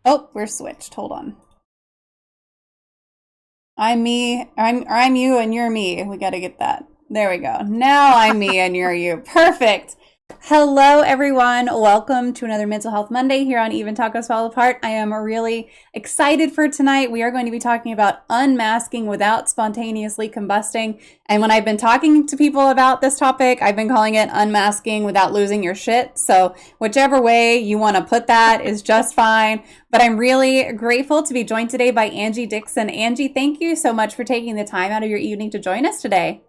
Oh, we're switched. Hold on. I'm me. I'm you, and you're me. We got to get that. There we go. Now I'm me, and you're you. Perfect. Hello, everyone. Welcome to another Mental Health Monday here on Even Tacos Fall Apart. I am really excited for tonight. We are going to be talking about unmasking without spontaneously combusting. And when I've been talking to people about this topic, I've been calling it unmasking without losing your shit. So whichever way you want to put that is just fine. But I'm really grateful to be joined today by Angie Dixon. Angie, thank you so much for taking the time out of your evening to join us today.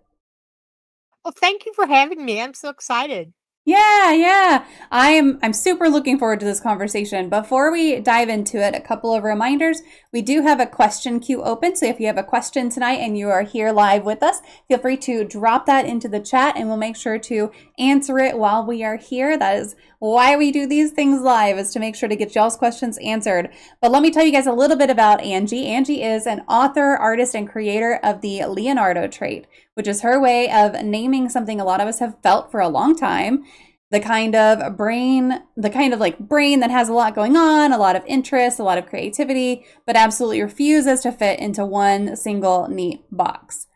Well, thank you for having me. I'm so excited. Yeah. I'm super looking forward to this conversation. Before we dive into it, a couple of reminders. We do have a question queue open, so if you have a question tonight and you are here live with us, feel free to drop that into the chat and we'll make sure to answer it while we are here. That is why we do these things live, is to make sure to get y'all's questions answered. But let me tell you guys a little bit about Angie. Angie is an author, artist, and creator of the Leonardo trait, which is her way of naming something a lot of us have felt for a long time. The kind of brain that has a lot going on, a lot of interest, a lot of creativity, but absolutely refuses to fit into one single neat box.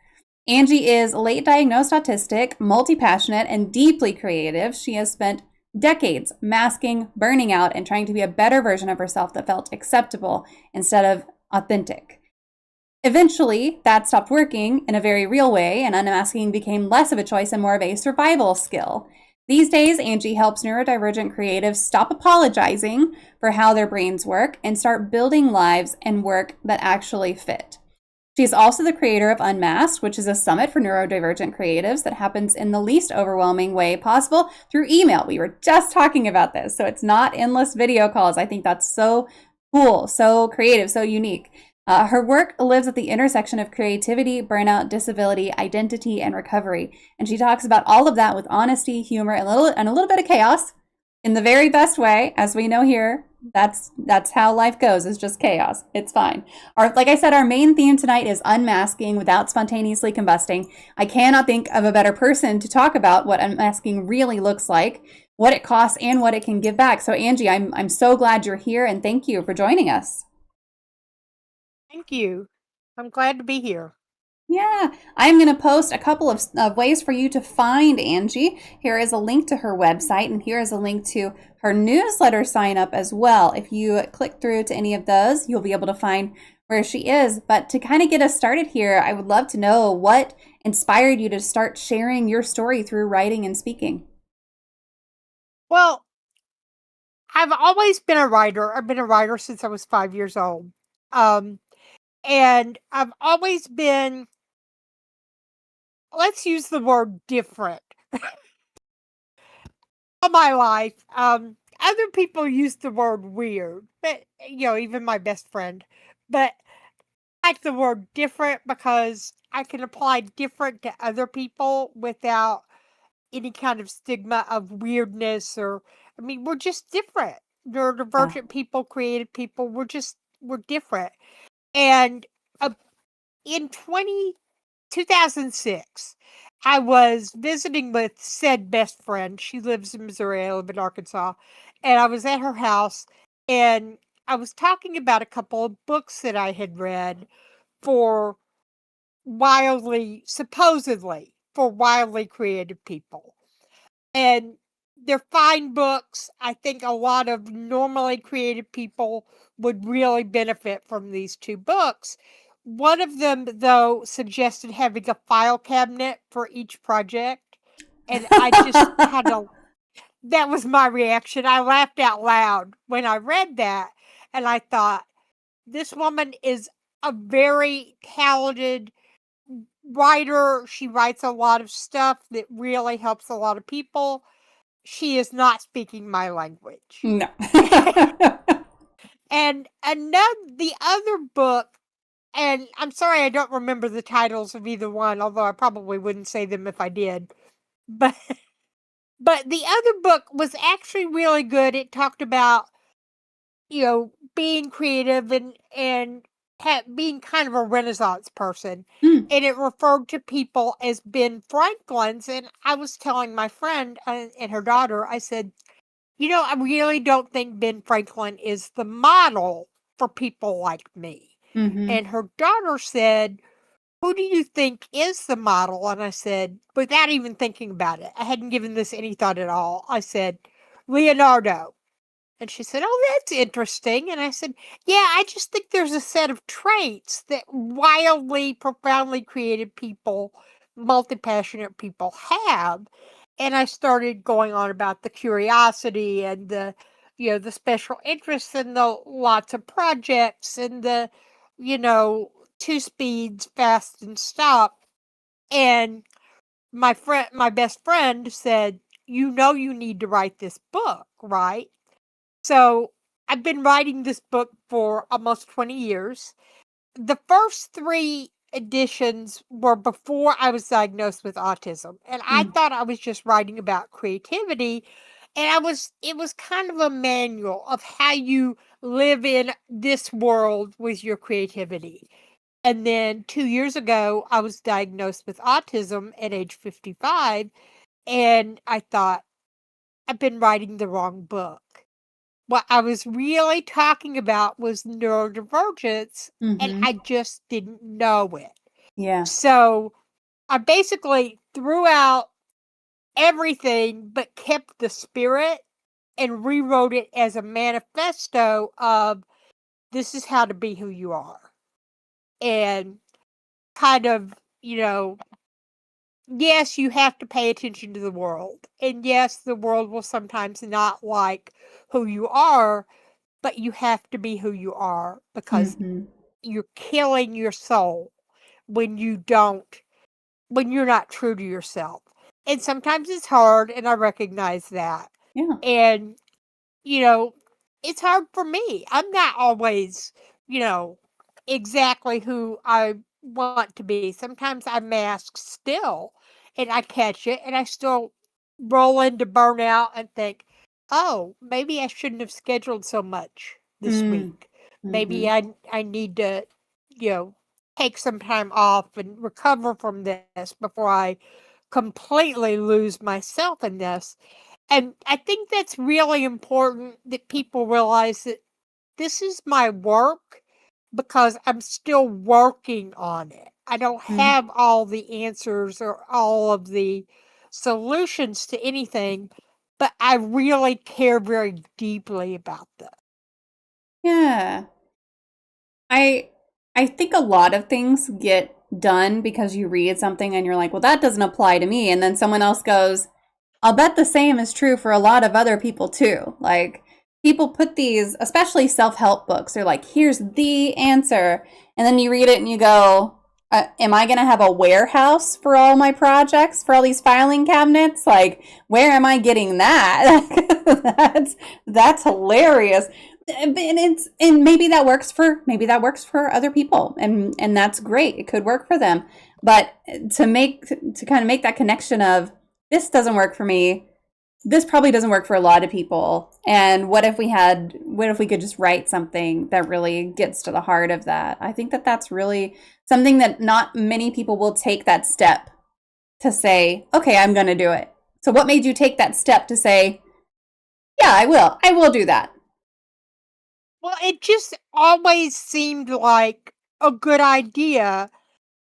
Angie is late diagnosed autistic, multi-passionate, and deeply creative. She has spent decades masking, burning out, and trying to be a better version of herself that felt acceptable instead of authentic. Eventually, that stopped working in a very real way, and unmasking became less of a choice and more of a survival skill. These days, Angie helps neurodivergent creatives stop apologizing for how their brains work and start building lives and work that actually fit. She's also the creator of Unmasked, which is a summit for neurodivergent creatives that happens in the least overwhelming way possible through email. We were just talking about this, so it's not endless video calls. I think that's so cool, so creative, so unique. Her work lives at the intersection of creativity, burnout, disability, identity, and recovery. And she talks about all of that with honesty, humor, and a little bit of chaos in the very best way. As we know here, that's how life goes. It's just chaos. It's fine. Like I said, our main theme tonight is unmasking without spontaneously combusting. I cannot think of a better person to talk about what unmasking really looks like, what it costs, and what it can give back. So Angie, I'm so glad you're here, and thank you for joining us. Thank you. I'm glad to be here. Yeah, I'm going to post a couple of ways for you to find Angie. Here is a link to her website, and here is a link to her newsletter sign up as well. If you click through to any of those, you'll be able to find where she is. But to kind of get us started here, I would love to know what inspired you to start sharing your story through writing and speaking. Well, I've always been a writer. I've been a writer since I was 5 years old. And I've always been, let's use the word different. All my life, other people use the word weird, but, even my best friend. But I like the word different because I can apply different to other people without any kind of stigma of weirdness we're just different. Yeah. Neurodivergent people, creative people, we're different. And in 2006, I was visiting with said best friend. She lives in Missouri, I live in Arkansas. And I was at her house and I was talking about a couple of books that I had read for supposedly, for wildly creative people. And they're fine books. I think a lot of normally creative people would really benefit from these two books. One of them, though, suggested having a file cabinet for each project. And I just had to, that was my reaction. I laughed out loud when I read that. And I thought, this woman is a very talented writer. She writes a lot of stuff that really helps a lot of people. She is not speaking my language. No. And the other book, and I'm sorry I don't remember the titles of either one, although I probably wouldn't say them if I did. But but the other book was actually really good. It talked about, being creative and being kind of a Renaissance person. Mm. And it referred to people as Ben Franklin's. And I was telling my friend and her daughter, I said, I really don't think Ben Franklin is the model for people like me. Mm-hmm. And her daughter said, who do you think is the model? And I said, without even thinking about it, I hadn't given this any thought at all. I said, Leonardo. And she said, oh, that's interesting. And I said, yeah, I just think there's a set of traits that wildly, profoundly creative people, multi-passionate people have. And I started going on about the curiosity and the special interests and the lots of projects and the, you know, 2 speeds, fast and stop. And my best friend said, you know, you need to write this book, right? So I've been writing this book for almost 20 years. The first 3 editions were before I was diagnosed with autism. And I thought I was just writing about creativity. And it was kind of a manual of how you live in this world with your creativity. And then 2 years ago, I was diagnosed with autism at age 55. And I thought, I've been writing the wrong book. What I was really talking about was neurodivergence, and Mm-hmm. I just didn't know it. Yeah. So I basically threw out everything but kept the spirit and rewrote it as a manifesto of this is how to be who you are. And kind of, yes, you have to pay attention to the world. And yes, the world will sometimes not like who you are, but you have to be who you are because Mm-hmm. you're killing your soul when you're not true to yourself. And sometimes it's hard, and I recognize that. Yeah. And, you know, it's hard for me. I'm not always, exactly who I want to be. Sometimes I mask still and I catch it and I still roll into burnout and think, oh, maybe I shouldn't have scheduled so much this week. Mm-hmm. Maybe I need to, you know, take some time off and recover from this before I completely lose myself in this. And I think that's really important that people realize that this is my work because I'm still working on it. I don't Mm-hmm. have all the answers or all of the solutions to anything, but I really care very deeply about this. Yeah. I I think a lot of things get done because you read something and you're like, well, that doesn't apply to me. And then someone else goes, I'll bet the same is true for a lot of other people too. Like people put these, especially self-help books, they're like, here's the answer. And then you read it and you go, am I going to have a warehouse for all my projects, for all these filing cabinets? Like, where am I getting that? That's hilarious. And maybe that works for other people, and that's great. It could work for them. But to kind of make that connection of this doesn't work for me, this probably doesn't work for a lot of people. And what if we could just write something that really gets to the heart of that? I think that that's really something that not many people will take that step to say, okay, I'm going to do it. So what made you take that step to say, yeah, I will do that? Well, it just always seemed like a good idea,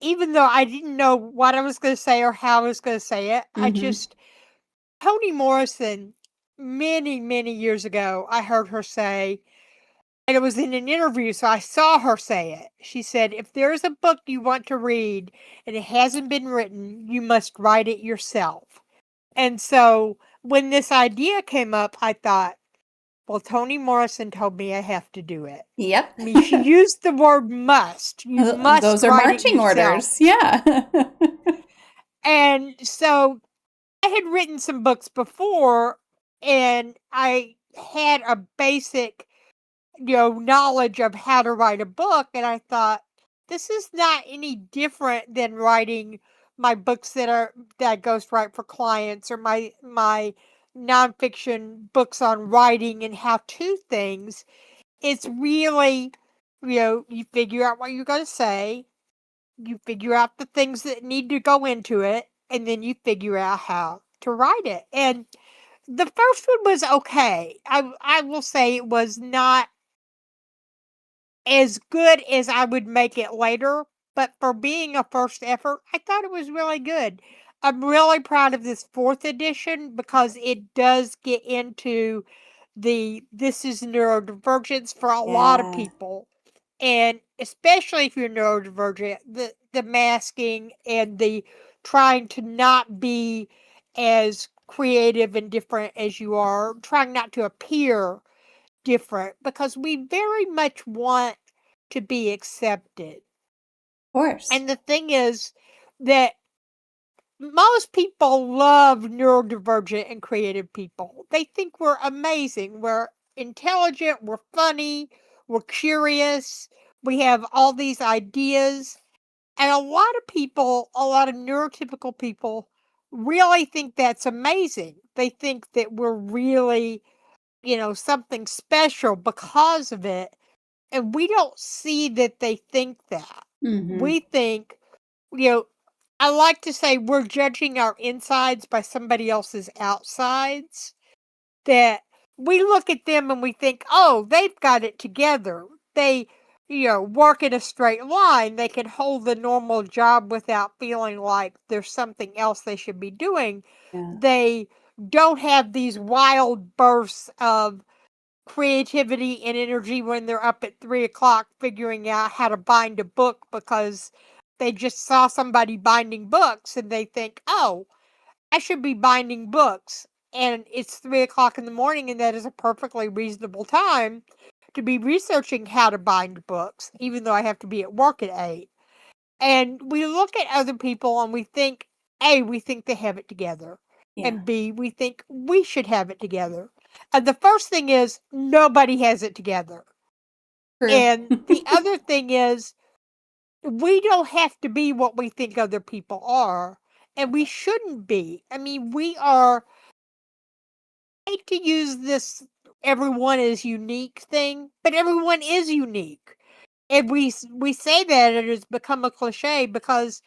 even though I didn't know what I was going to say or how I was going to say it. Mm-hmm. Toni Morrison, many, many years ago, I heard her say, and it was in an interview, so I saw her say it. She said, if there's a book you want to read and it hasn't been written, you must write it yourself. And so when this idea came up, I thought, well, Toni Morrison told me I have to do it. Yep. I mean, she used the word must. You must Those are write it marching yourself. orders. Yeah. And so I had written some books before and I had a basic, knowledge of how to write a book. And I thought, this is not any different than writing my books that I ghostwrite for clients or my nonfiction books on writing and how to things. It's really, you figure out what you're going to say, you figure out the things that need to go into it, and then you figure out how to write it. And the first one was okay. I will say it was not as good as I would make it later, but for being a first effort, I thought it was really good. I'm really proud of this 4th edition because it does get into this is neurodivergence for a lot of Yeah. people. And especially if you're neurodivergent, the masking and the trying to not be as creative and different as you are, trying not to appear different because we very much want to be accepted. Of course. And the thing is that most people love neurodivergent and creative people. They think we're amazing. We're intelligent, we're funny, we're curious, we have all these ideas. And a lot of people, a lot of neurotypical people, really think that's amazing. They think that we're really, something special because of it. And we don't see that they think that. Mm-hmm. We think, you know, I like to say we're judging our insides by somebody else's outsides. That we look at them and we think, oh, they've got it together. They, work in a straight line. They can hold the normal job without feeling like there's something else they should be doing. Yeah. They don't have these wild bursts of creativity and energy when they're up at 3 o'clock figuring out how to bind a book because they just saw somebody binding books and they think, oh, I should be binding books. And it's 3 o'clock in the morning, and that is a perfectly reasonable time to be researching how to bind books, even though I have to be at work at 8. And we look at other people and we think, A, we think they have it together. Yeah. And B, we think we should have it together. And the first thing is, nobody has it together. True. And the other thing is, we don't have to be what we think other people are. And we shouldn't be. I mean, we are, I hate to use this everyone is unique thing, but everyone is unique. And we say that it has become a cliche because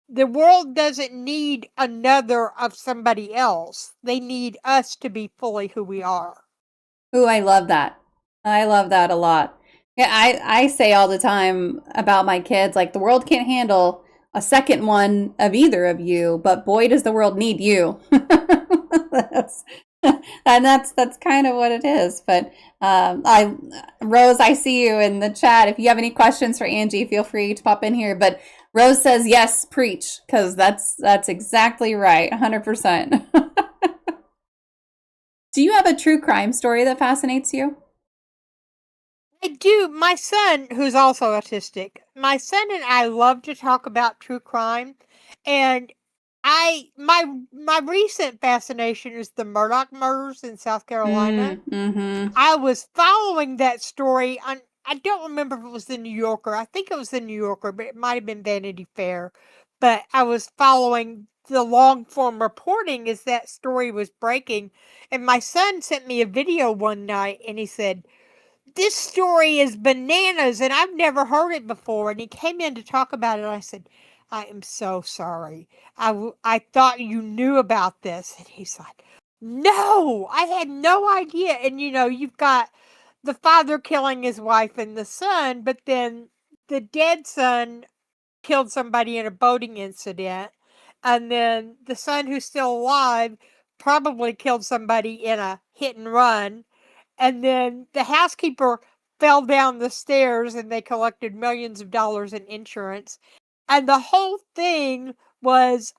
the world doesn't need another of somebody else. They need us to be fully who we are. Ooh, I love that. I love that a lot. Yeah, I say all the time about my kids, like the world can't handle a second one of either of you, but boy, does the world need you. that's, and that's kind of what it is. But I, Rose, I see you in the chat. If you have any questions for Angie, feel free to pop in here. But Rose says yes, preach, because that's exactly right, 100%. Do you have a true crime story that fascinates you? I do. My son, who's also autistic, my son and I love to talk about true crime. And my recent fascination is the Murdoch murders in South Carolina. Mm-hmm. I was following that story on, I don't remember if it was the New Yorker. I think it was the New Yorker, but it might have been Vanity Fair. But I was following the long form reporting as that story was breaking. And my son sent me a video one night and he said, this story is bananas and I've never heard it before. And he came in to talk about it. And I said, I am so sorry. I thought you knew about this. And he's like, no, I had no idea. And you've got the father killing his wife and the son, but then the dead son killed somebody in a boating incident. And then the son who's still alive probably killed somebody in a hit and run. And then the housekeeper fell down the stairs and they collected millions of dollars in insurance. And the whole thing was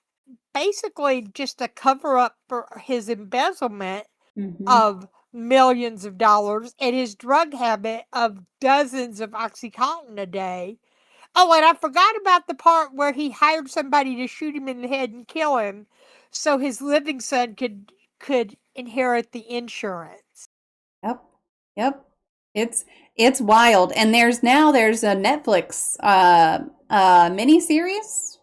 basically just a cover up for his embezzlement Mm-hmm. of millions of dollars and his drug habit of dozens of Oxycontin a day. Oh, and I forgot about the part where he hired somebody to shoot him in the head and kill him so his living son could inherit the insurance. Yep. Yep. It's wild. And there's a Netflix miniseries,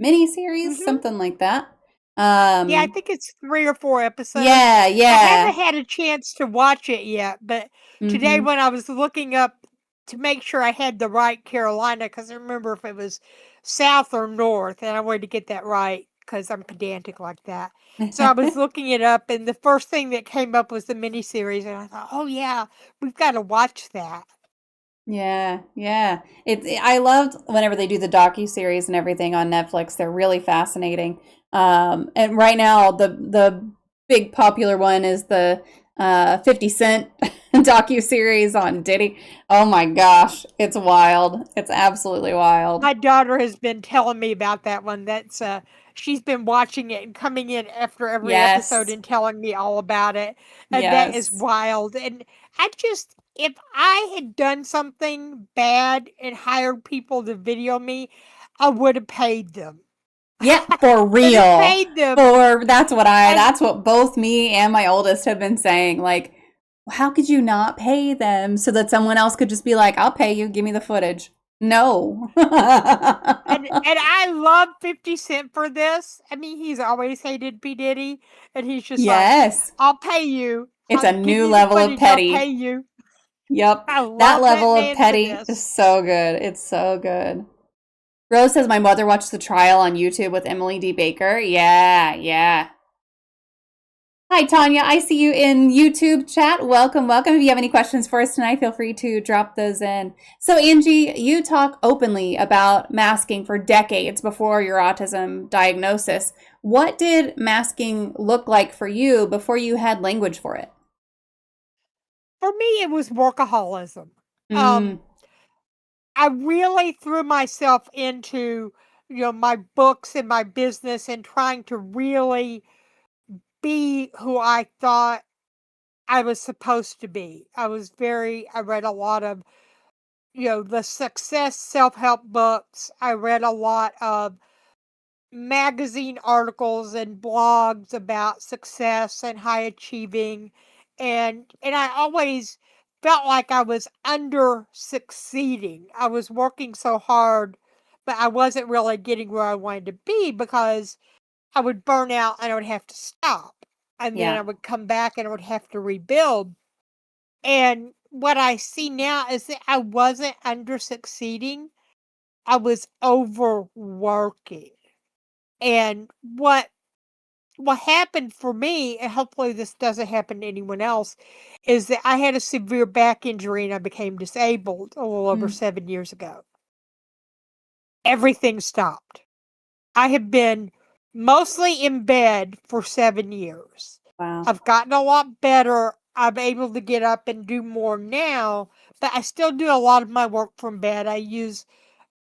Mhm. something like that. Yeah, I think it's 3 or 4 episodes. Yeah, I haven't yeah. had a chance to watch it yet, but today Mm-hmm. when I was looking up to make sure I had the right Carolina, because I remember if it was south or north, and I wanted to get that right because I'm pedantic like that. So I was looking it up, and the first thing that came up was the miniseries, and I thought, oh yeah, we've got to watch that. Yeah, yeah. I loved whenever they do the docu-series and everything on Netflix. They're really fascinating. And right now the big popular one is the 50 Cent docu-series on Diddy. Oh my gosh, it's wild. It's absolutely wild. My daughter has been telling me about that one. She's been watching it and coming in after every episode Yes. and telling me all about it. And that is Yes. wild. And if I had done something bad and hired people to video me, I would have paid them. Yeah, I for would have real. paid them. For And that's what both me and my oldest have been saying. Like, how could you not pay them so that someone else could just be like, I'll pay you, give me the footage? No. and I love 50 Cent for this. I mean, he's always hated P. Diddy, and he's just like, Yes. I'll pay you. It's I'll a give new me the level of footage, I'll pay petty. you. Yep. I That love that level of man for petty is this. so good. It's so good. Rose says my mother watched the trial on YouTube with Emily D. Baker. Yeah, yeah. Hi, Tanya. I see you in YouTube chat. Welcome, welcome. If you have any questions for us tonight, feel free to drop those in. So, Angie, you talk openly about masking for decades before your autism diagnosis. What did masking look like for you before you had language for it? For me, it was workaholism. Mm, Um, I really threw myself into, my books and my business and trying to really be who I thought I was supposed to be. I read a lot of, the success self-help books. I read a lot of magazine articles and blogs about success and high achieving, and I always felt like I was under succeeding. I was working so hard, but I wasn't really getting where I wanted to be because I would burn out and I would have to stop. And then yeah, I would come back and I would have to rebuild. And what I see now is that I wasn't under succeeding. I was overworking. And what happened for me, and hopefully this doesn't happen to anyone else, is that I had a severe back injury and I became disabled a little over mm, 7 years ago. Everything stopped. I have been mostly in bed for 7 years. wow, I've gotten a lot better. I'm able to get up and do more now, but I still do a lot of my work from bed. I use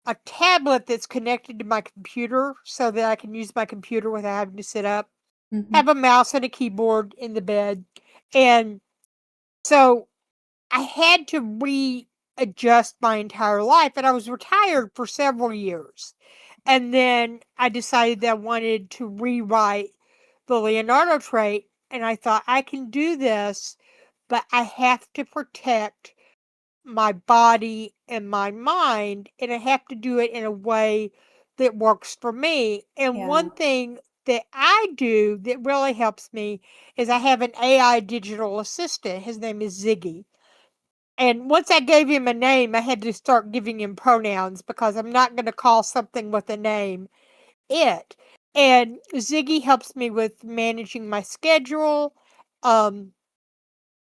a tablet that's connected to my computer so that I can use my computer without having to sit up, hmm, have a mouse and a keyboard in the bed. And so I had to readjust my entire life, and I was retired for several years. And then I decided that I wanted to rewrite the Leonardo trait, and I thought I can do this, but I have to protect my body and my mind, and I have to do it in a way that works for me. And yeah, one thing that I do that really helps me is I have an AI digital assistant. His name is Ziggy. And once I gave him a name, I had to start giving him pronouns because I'm not going to call something with a name it. And Ziggy helps me with managing my schedule. Um,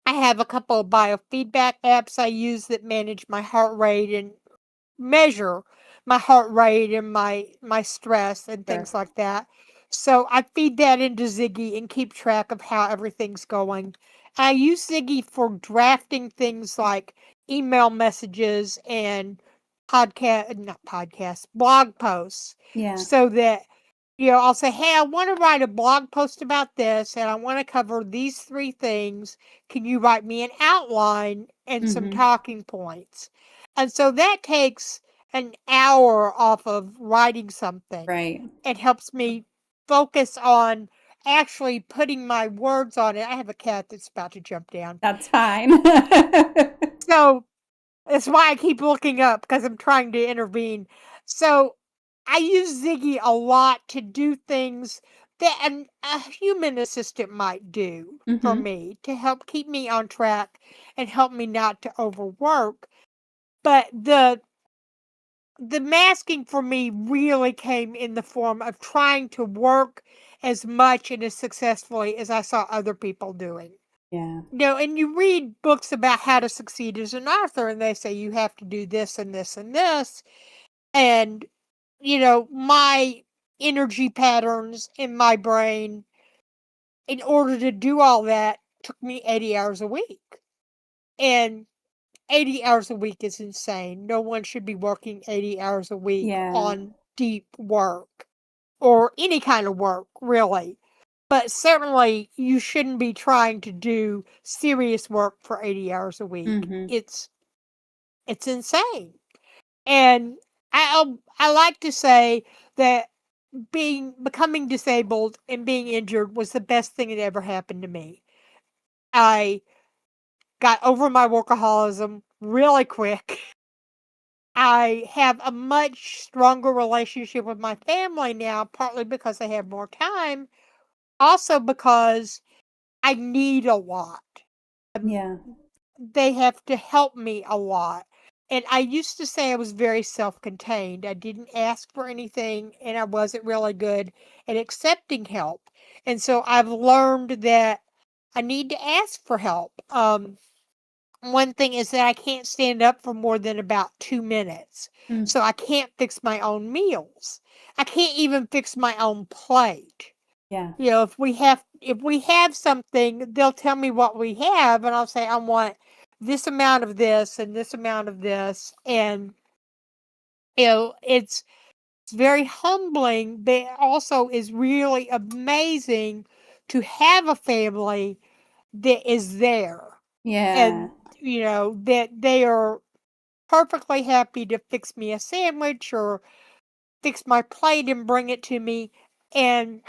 I have a couple of biofeedback apps I use that manage my heart rate and measure my heart rate and my stress and sure. things like that. So I feed that into Ziggy and keep track of how everything's going. I use Ziggy for drafting things like email messages and not podcasts, blog posts, Yeah, so that I'll say, hey, I want to write a blog post about this and I want to cover these three things. Can you write me an outline and some hmm, talking points? And so that takes an hour off of writing something. right. It helps me focus on actually putting my words on it. I have a cat that's about to jump down. That's fine. So that's why I keep looking up because I'm trying to intervene. So I use Ziggy a lot to do things that a human assistant might do for hmm, me to help keep me on track and help me not to overwork. But the masking for me really came in the form of trying to work as much and as successfully as I saw other people doing. Yeah. And you read books about how to succeed as an author, and they say you have to do this and this and this. And, my energy patterns in my brain, in order to do all that, took me 80 hours a week. And 80 hours a week is insane. No one should be working 80 hours a week Yeah. on deep work or any kind of work, really. But certainly, you shouldn't be trying to do serious work for 80 hours a week. Mm-hmm. It's insane. And I like to say that becoming disabled and being injured was the best thing that ever happened to me. I got over my workaholism really quick. I have a much stronger relationship with my family now, partly because I have more time, also because I need a lot. Yeah. They have to help me a lot. And I used to say I was very self contained. I didn't ask for anything, and I wasn't really good at accepting help. And so I've learned that I need to ask for help. One thing is that I can't stand up for more than about 2 minutes. Mm. So I can't fix my own meals. I can't even fix my own plate. Yeah. If we have something, they'll tell me what we have, and I'll say I want this amount of this and this amount of this. And it's very humbling, but it also is really amazing to have a family that is there, Yeah. and that they are perfectly happy to fix me a sandwich or fix my plate and bring it to me. And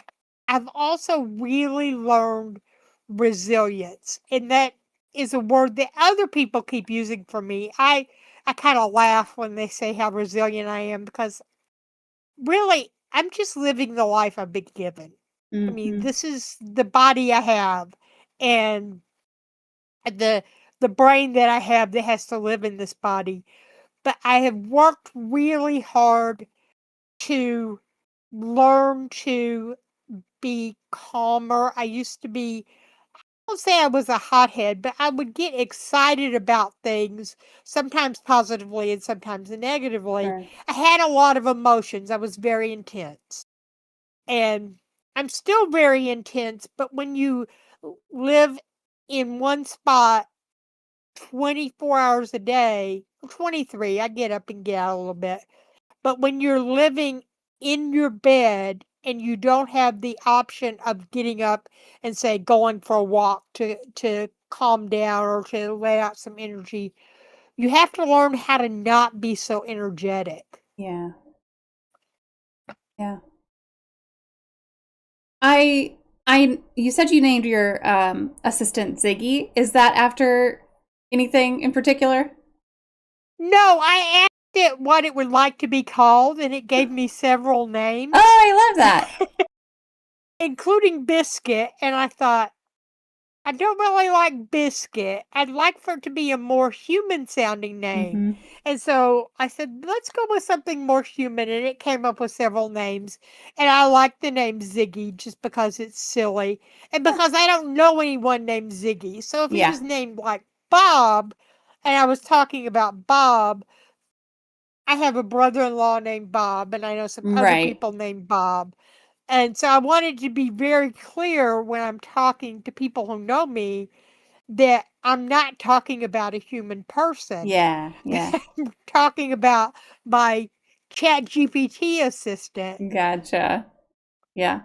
I've also really learned resilience, and that is a word that other people keep using for me. I kind of laugh when they say how resilient I am, because really I'm just living the life I've been given. I mean, Mm-hmm. this is the body I have, and the the brain that I have that has to live in this body. But I have worked really hard to learn to be calmer. I used to be, I won't say I was a hothead, but I would get excited about things, sometimes positively and sometimes negatively. Sure. I had a lot of emotions. I was very intense. And I'm still very intense, but when you live in one spot 24 hours a day, 23, I get up and get out a little bit. But when you're living in your bed and you don't have the option of getting up and, say, going for a walk to calm down or to let out some energy, you have to learn how to not be so energetic. Yeah. Yeah. I you said you named your assistant Ziggy. Is that after anything in particular? No, I asked it what it would like to be called, and it gave me several Oh, names, I love that. including Biscuit, and I thought, I don't really like Biscuit. I'd like for it to be a more human sounding name. Mm-hmm. And so I said, let's go with something more human. And it came up with several names. And I like the name Ziggy just because it's silly. And because I don't know anyone named Ziggy. So if he Yeah. was named like Bob, and I was talking about Bob, I have a brother in law named Bob, and I know some other Right. people named Bob. And so I wanted to be very clear when I'm talking to people who know me that I'm not talking about a human person. Yeah. Yeah. I'm talking about my Chat GPT assistant. Gotcha. Yeah.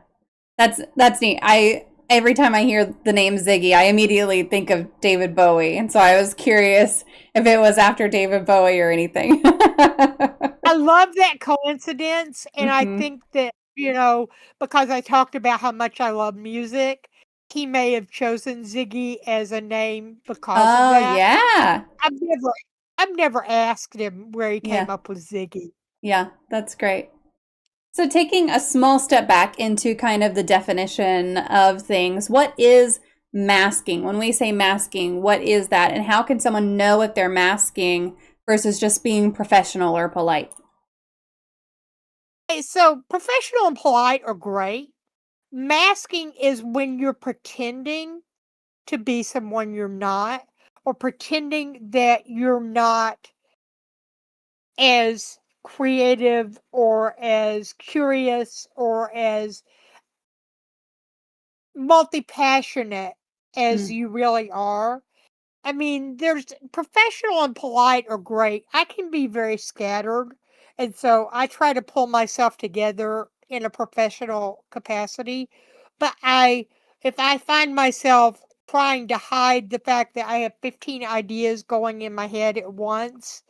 That's neat. I every time I hear the name Ziggy, I immediately think of David Bowie, and so I was curious if it was after David Bowie or anything. I love that coincidence, and I Hmm. think that, because I talked about how much I love music, he may have chosen Ziggy as a name because of Oh that. yeah. I've never I've never asked him where he came Yeah. up with Ziggy. Yeah, that's great. So, taking a small step back into kind of the definition of things, what is masking? When we say masking, what is that? And how can someone know if they're masking versus just being professional or polite? Okay, so professional and polite are great. Masking is when you're pretending to be someone you're not, or pretending that you're not as creative or as curious or as multi-passionate as Mm. you really are. I mean, there's professional and polite are great. I can be very scattered, and so I try to pull myself together in a professional capacity. But if I find myself trying to hide the fact that I have 15 ideas going in my head at once,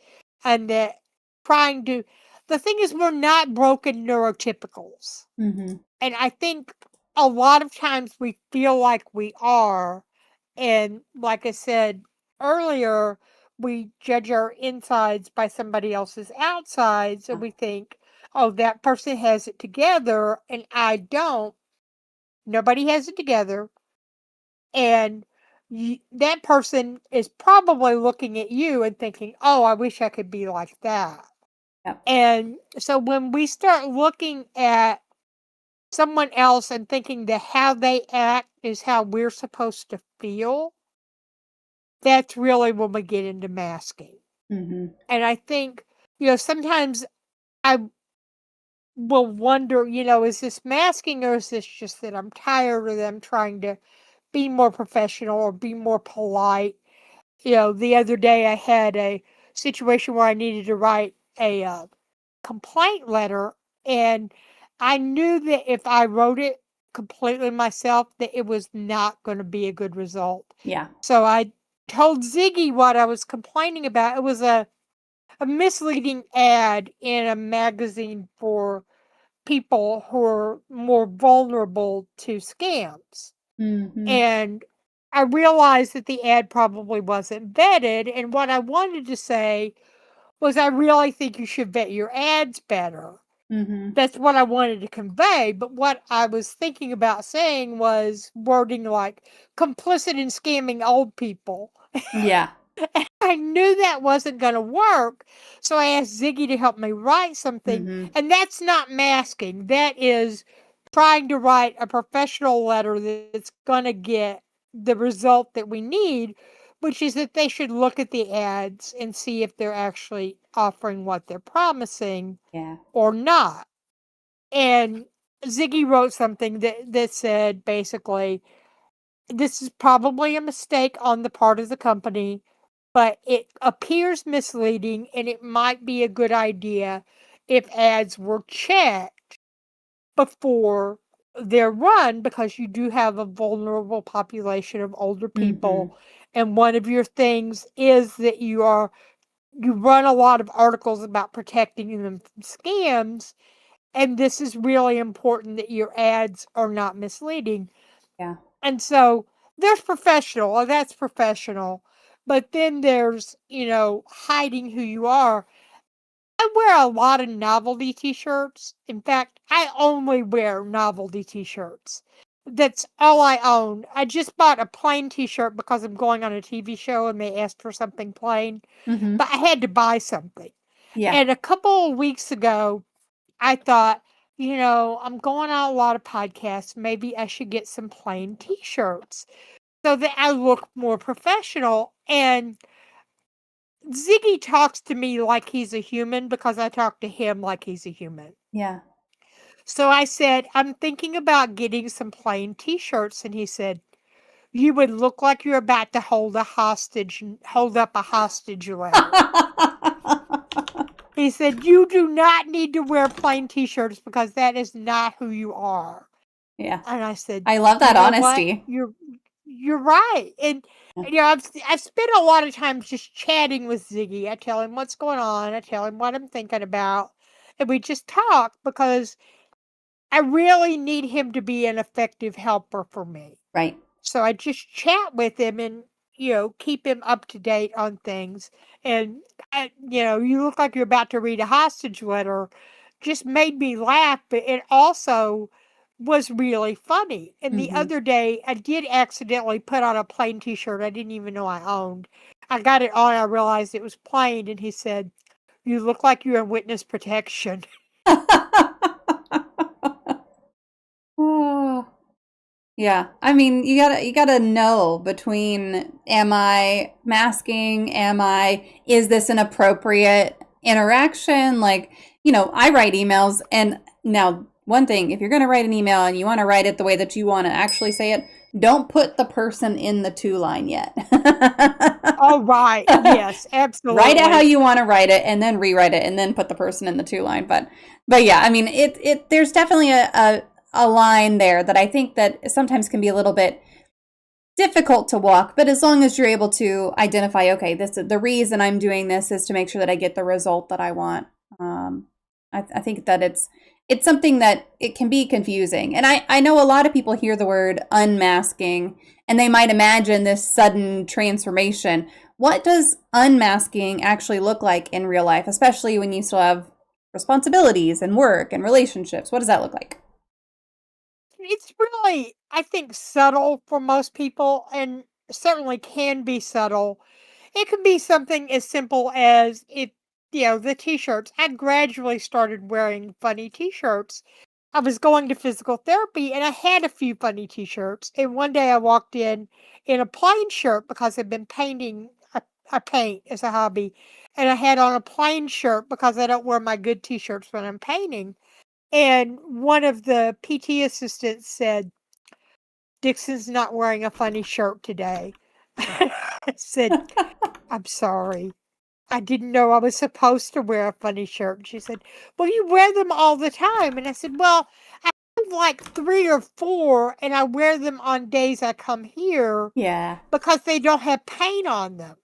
and that trying to, the thing is, we're not broken neurotypicals. Mm-hmm. And I think a lot of times we feel like we are. And like I said earlier, we judge our insides by somebody else's outsides. And we think, oh, that person has it together and I don't. Nobody has it together. And that person is probably looking at you and thinking, oh, I wish I could be like that. Yep. And so when we start looking at someone else and thinking that how they act is how we're supposed to feel, that's really when we get into masking. Mm-hmm. And I think, sometimes I will wonder, is this masking or is this just that I'm tired of them trying to be more professional or be more polite? The other day I had a situation where I needed to write a complaint letter, and I knew that if I wrote it completely myself, that it was not going to be a good result. Yeah. So I told Ziggy what I was complaining about. It was a misleading ad in a magazine for people who are more vulnerable to scams. Mm-hmm. And I realized that the ad probably wasn't vetted. And what I wanted to say was, I really think you should vet your ads better. Mm-hmm. That's what I wanted to convey. But what I was thinking about saying was wording like complicit in scamming old people. Yeah. I knew that wasn't going to work. So I asked Ziggy to help me write something. Mm-hmm. And that's not masking. That is trying to write a professional letter that's going to get the result that we need, which is that they should look at the ads and see if they're actually offering what they're promising Yeah. or not. And Ziggy wrote something that said basically, this is probably a mistake on the part of the company, but it appears misleading and it might be a good idea if ads were checked before they're run, because you do have a vulnerable population of older Mm-hmm. people. And one of your things is that you run a lot of articles about protecting them from scams. And this is really important that your ads are not misleading. Yeah. And so there's professional, that's professional. But then there's, hiding who you are. I wear a lot of novelty t-shirts. In fact, I only wear novelty t-shirts. That's all I own. I just bought a plain t-shirt because I'm going on a TV show and they asked for something plain. Mm-hmm. But I had to buy something. Yeah. And a couple of weeks ago, I thought, I'm going on a lot of podcasts. Maybe I should get some plain t-shirts so that I look more professional. And Ziggy talks to me like he's a human because I talk to him like he's a human. Yeah. So I said, I'm thinking about getting some plain t-shirts. And he said, you would look like you're about to hold up a hostage letter. He said, you do not need to wear plain t-shirts because that is not who you are. Yeah. And I said, I love you that know what? honesty. You're right. And Yeah. I've spent a lot of time just chatting with Ziggy. I tell him what's going on. I tell him what I'm thinking about, and we just talk because I really need him to be an effective helper for me. Right. So I just chat with him and, keep him up to date on things. And, you look like you're about to read a hostage letter just made me laugh, but it also was really funny. And the Mm-hmm. other day, I did accidentally put on a plain t-shirt I didn't even know I owned. I got it on, I realized it was plain, and he said, you look like you're in witness protection. Oh. Yeah. I mean, you gotta know between, am I masking? Is this an appropriate interaction? Like, I write emails, and now one thing, if you're gonna write an email and you want to write it the way that you want to actually say it, don't put the person in the to line yet. Oh, right. Yes, Write it how absolutely. you want to write it, and then rewrite it, and then put the person in the to line. But yeah, I mean, there's definitely a line there that I think that sometimes can be a little bit difficult to walk, but as long as you're able to identify, okay, this the reason I'm doing this is to make sure that I get the result that I want. I think that it's something that it can be confusing, and I know a lot of people hear the word unmasking and they might imagine this sudden transformation. What does unmasking actually look like in real life, especially when you still have responsibilities and work and relationships? What does that look like? It's really, I think, subtle for most people and certainly can be subtle. It can be something as simple as the t-shirts. I gradually started wearing funny t-shirts. I was going to physical therapy and I had a few funny t-shirts. And one day I walked in a plain shirt because I've been painting. I paint as a hobby. And I had on a plain shirt because I don't wear my good t-shirts when I'm painting. And one of the PT assistants said, Dixon's not wearing a funny shirt today. I said, I'm sorry. I didn't know I was supposed to wear a funny shirt. And she said, well, you wear them all the time. And I said, well, I have like 3 or 4, and I wear them on days I come here Yeah. because they don't have paint on them.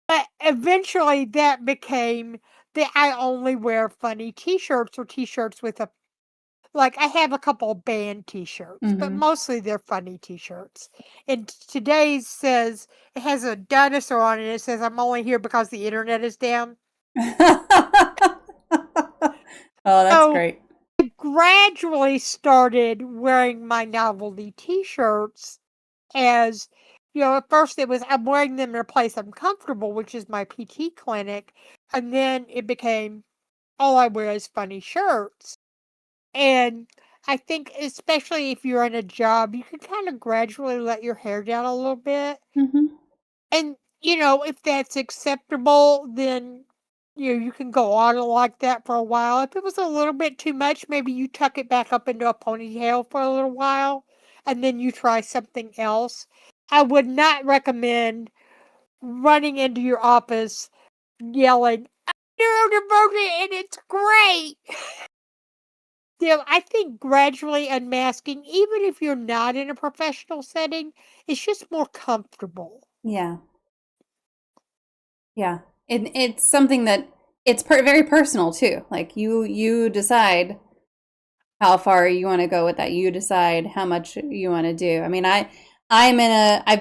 But eventually that became that I only wear funny t-shirts or t-shirts with a like, I have a couple band t-shirts, but hmm mostly they're funny t-shirts. And today's says it has a dinosaur on it. It says, I'm only here because the internet is down. Oh, that's So great. I gradually started wearing my novelty t-shirts as, at first it was I'm wearing them in a place I'm comfortable, which is my PT clinic. And then it became all I wear is funny shirts. And I think especially if you're in a job, you can kind of gradually let your hair down a little bit. hmm And, if that's acceptable, then, you can go on like that for a while. If it was a little bit too much, maybe you tuck it back up into a ponytail for a little while and then you try something else. I would not recommend running into your office yelling, neurodivergent and it's great. I think gradually unmasking, even if you're not in a professional setting, is just more comfortable. Yeah. Yeah. It's something that it's very personal too. Like you decide how far you want to go with that. You decide how much you want to do. I mean, I've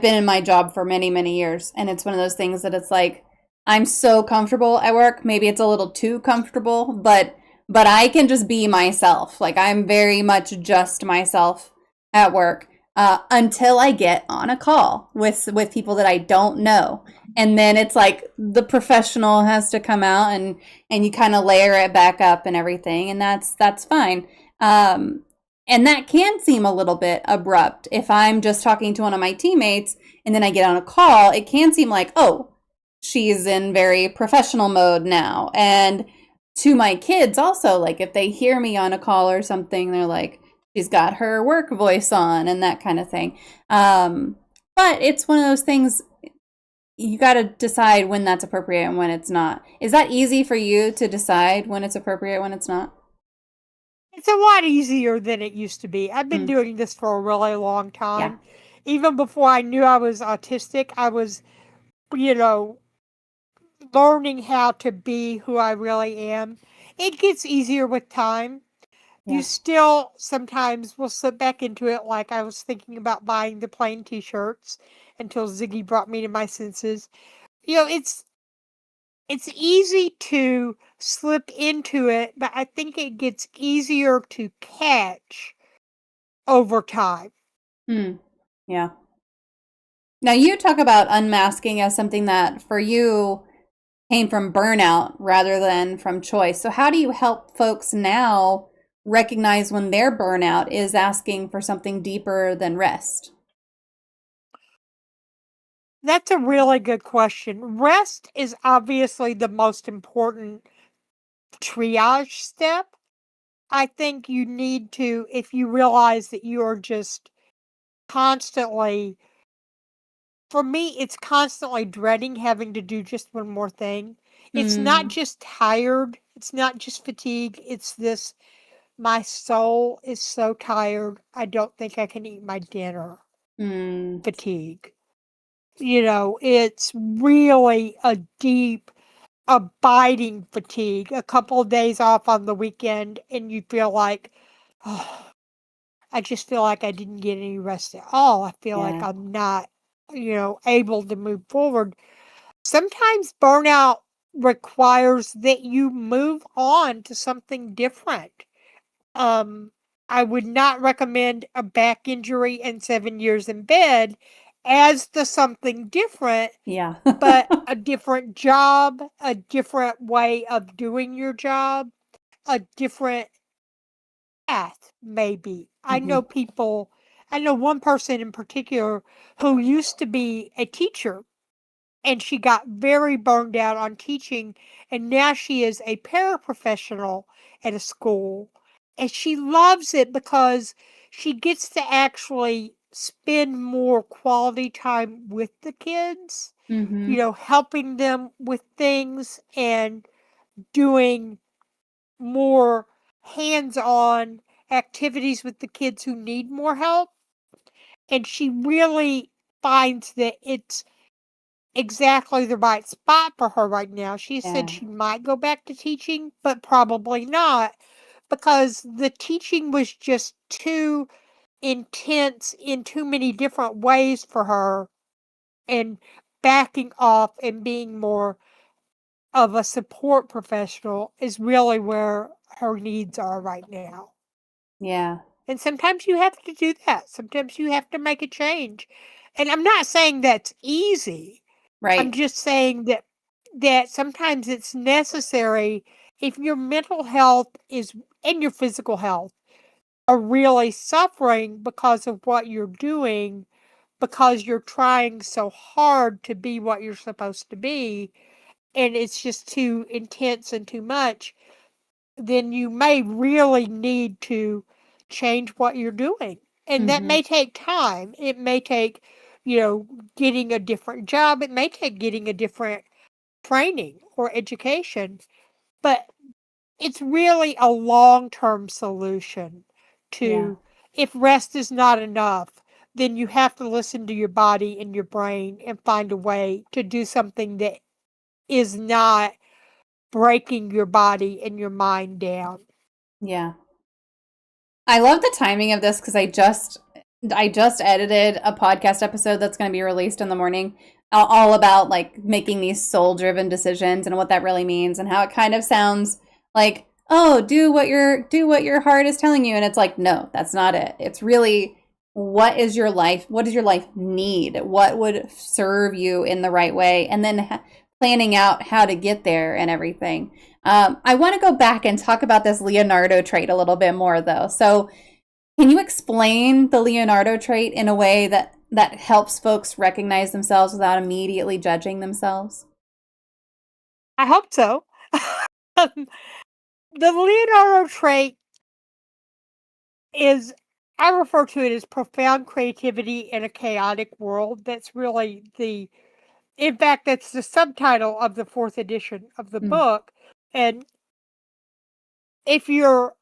been in my job for many, many years, and it's one of those things that it's like I'm so comfortable at work. Maybe it's a little too comfortable, but I can just be myself. Like I'm very much just myself at work. Until I get on a call with people that I don't know, and then it's like the professional has to come out, and you kind of layer it back up and everything, and that's fine. Um, and that can seem a little bit abrupt. If I'm just talking to one of my teammates and then I get on a call, it can seem like, oh, she's in very professional mode now. And to my kids also, like if they hear me on a call or something, they're like, she's got her work voice on and that kind of thing. Um, but it's one of those things you got to decide when that's appropriate and when it's not. Is that easy for you to decide when it's appropriate, when it's not? It's a lot easier than it used to be. I've been Hmm. doing this for a really long Yeah. time. Even before I knew I was autistic, I was, you know, learning how to be who I really am. It gets easier with time. You Yeah. still sometimes will slip back into it, like I was thinking about buying the plain t shirts until Ziggy brought me to my senses. It's easy to slip into it, but I think it gets easier to catch over time. Hmm. Yeah. Now you talk about unmasking as something that for you came from burnout rather than from choice. So how do you help folks now recognize when their burnout is asking for something deeper than rest? That's a really good question. Rest is obviously the most important triage step. I think you need to, if you realize that you're just constantly, for me, it's constantly dreading having to do just one more thing. It's not Mm, just tired, it's not just fatigue, it's this my soul is so tired, I don't think I can eat my dinner mm, fatigue. It's really a deep, abiding fatigue. A couple of days off on the weekend, and you feel like, oh, I just feel like I didn't get any rest at all. I feel like yeah. I'm not, able to move forward. Sometimes burnout requires that you move on to something different. Um, I would not recommend a back injury and 7 years in bed as the something different, Yeah. but a different job, a different way of doing your job, a different path, maybe. Hmm. I know one person in particular who used to be a teacher, and she got very burned out on teaching, and now she is a paraprofessional at a school, and she loves it because she gets to actually spend more quality time with the kids, Hmm. helping them with things and doing more hands-on activities with the kids who need more help. And she really finds that it's exactly the right spot for her right now. She said Yeah. she might go back to teaching, but probably not, because the teaching was just too intense in too many different ways for her, and backing off and being more of a support professional is really where her needs are right now. Yeah. And sometimes you have to do that. Sometimes you have to make a change. And I'm not saying that's easy. I'm Right. just saying that sometimes it's necessary if your mental health is and your physical health are really suffering because of what you're doing, because you're trying so hard to be what you're supposed to be, and it's just too intense and too much, then you may really need to change what you're doing. And that Hmm. may take time. It may take, getting a different job. It may take getting a different training or education. But it's really a long term solution Yeah. to, if rest is not enough, then you have to listen to your body and your brain and find a way to do something that is not breaking your body and your mind down. Yeah. I love the timing of this because I just edited a podcast episode that's going to be released in the morning, all about like making these soul-driven decisions and what that really means and how it kind of sounds like, oh, do what your heart is telling you, and it's like, no, that's not it. It's really, what does your life need? What would serve you in the right way? And then planning out how to get there and everything. I want to go back and talk about this Leonardo trait a little bit more, though. So, can you explain the Leonardo trait in a way that helps folks recognize themselves without immediately judging themselves? I hope so. The Leonardo trait is, I refer to it as profound creativity in a chaotic world. That's really in fact, that's the subtitle of the fourth edition of the Mm, book. And if you're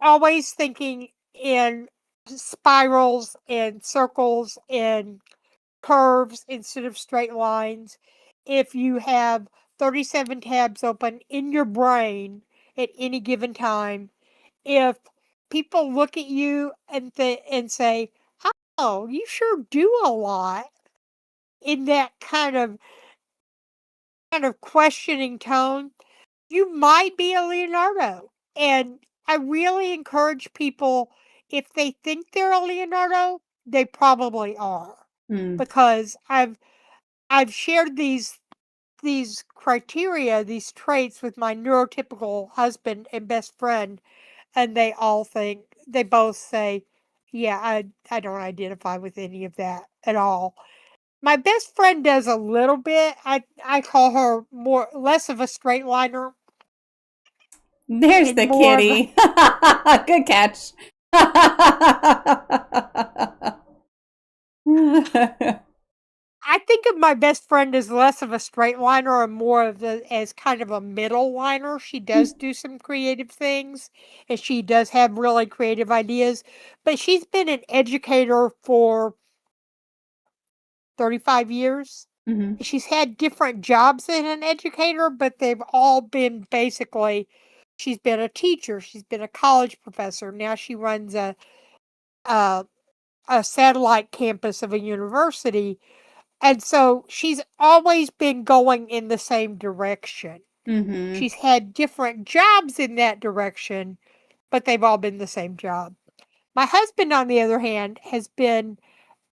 always thinking in spirals and circles and curves instead of straight lines, if you have 37 tabs open in your brain at any given time, if people look at you and say, "Oh, you sure do a lot," in that kind of questioning tone, you might be a Leonardo. And I really encourage people, if they think they're a Leonardo, they probably are. mm, Because I've shared these criteria, these traits with my neurotypical husband and best friend, and they both say, yeah, I don't identify with any of that at all. My best friend does a little bit. I call her less of a straight liner There's and the more of a, kitty. Good catch. I think of my best friend as less of a straight liner and more of as kind of a middle liner. She does do some creative things and she does have really creative ideas, but she's been an educator for 35 years. Hmm. She's had different jobs as an educator, but they've all been basically she's been a teacher, she's been a college professor. Now she runs a, a satellite campus of a university. And so she's always been going in the same direction. Hmm. She's had different jobs in that direction, but they've all been the same job. My husband, on the other hand, has been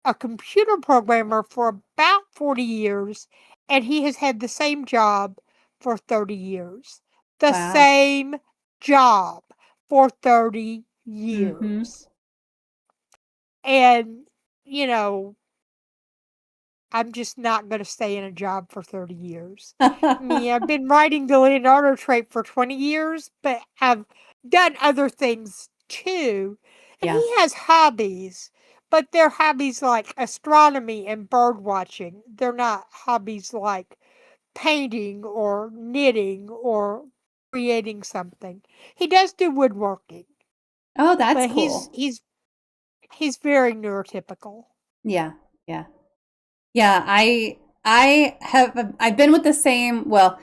a computer programmer for about 40 years, and he has had the same job for 30 years. The Wow. same job for 30 Hmm. years. And, you know, I'm just not going to stay in a job for 30 years. I mean, I've been writing the Leonardo trait for 20 years, but I've done other things too. And Yeah. he has hobbies, but they're hobbies like astronomy and bird watching. They're not hobbies like painting or knitting or creating something. He does do woodworking, Oh, that's but cool. he's very neurotypical. Yeah. Yeah. Yeah. I've been with the same, well,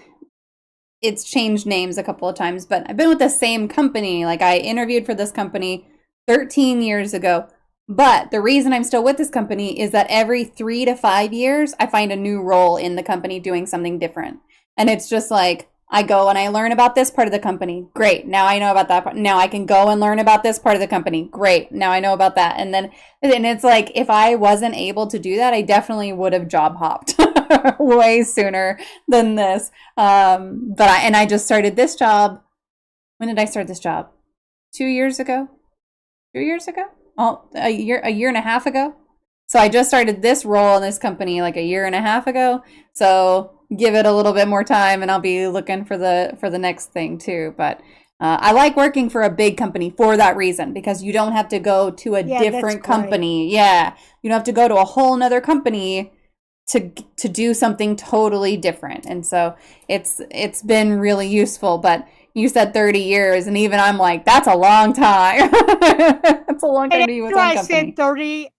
it's changed names a couple of times, but I've been with the same company. Like I interviewed for this company 13 years ago. But the reason I'm still with this company is that every 3 to 5 years, I find a new role in the company doing something different. And it's just like, I go and I learn about this part of the company. Great. Now I know about that part. Now I can go and learn about this part of the company. Great. Now I know about that. And it's like, if I wasn't able to do that, I definitely would have job hopped way sooner than this. I just started this job. When did I start this job? 2 years ago? 2 years ago? Oh, a year and a half ago. So I just started this role in this company like a year and a half ago. So give it a little bit more time, and I'll be looking for the next thing too. But I like working for a big company for that reason because you don't have to go to a Yeah, that's different great. company. Yeah, you don't have to go to a whole nother company to do something totally different. And so it's been really useful. But you said 30 years, and even I'm like, that's a long time. That's a long And time to be with after one I said company. 30,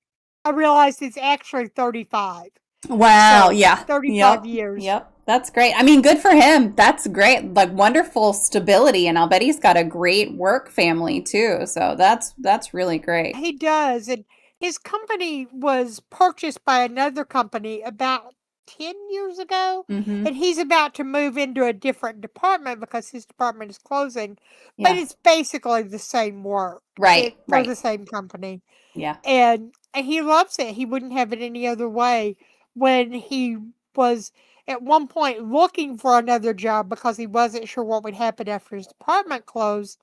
I realized it's actually 35. Wow. So Yeah. 35 Yep. years. Yep. That's great. I mean, good for him. That's great. Like wonderful stability, and I'll bet he's got a great work family too. So that's really great. He does. And his company was purchased by another company about 10 years ago. Mm-hmm. And he's about to move into a different department because his department is closing. But Yeah. it's basically the same work Right. for Right. the same company. Yeah. And he loves it. He wouldn't have it any other way. When he was at one point looking for another job because he wasn't sure what would happen after his department closed,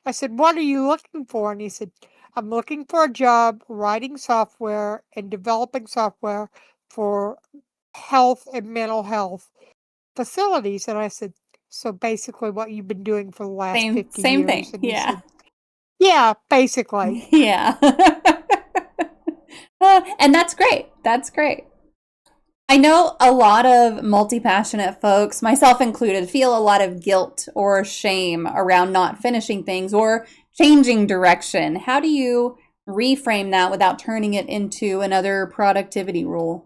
I said, "What are you looking for?" And he said, "I'm looking for a job writing software and developing software for health and mental health facilities." And I said, "So basically what you've been doing for the last Same 50 same years?" thing. And he Yeah. said, "Yeah, basically." Yeah. And that's great. That's great. I know a lot of multi passionate folks, myself included, feel a lot of guilt or shame around not finishing things or changing direction. How do you reframe that without turning it into another productivity rule?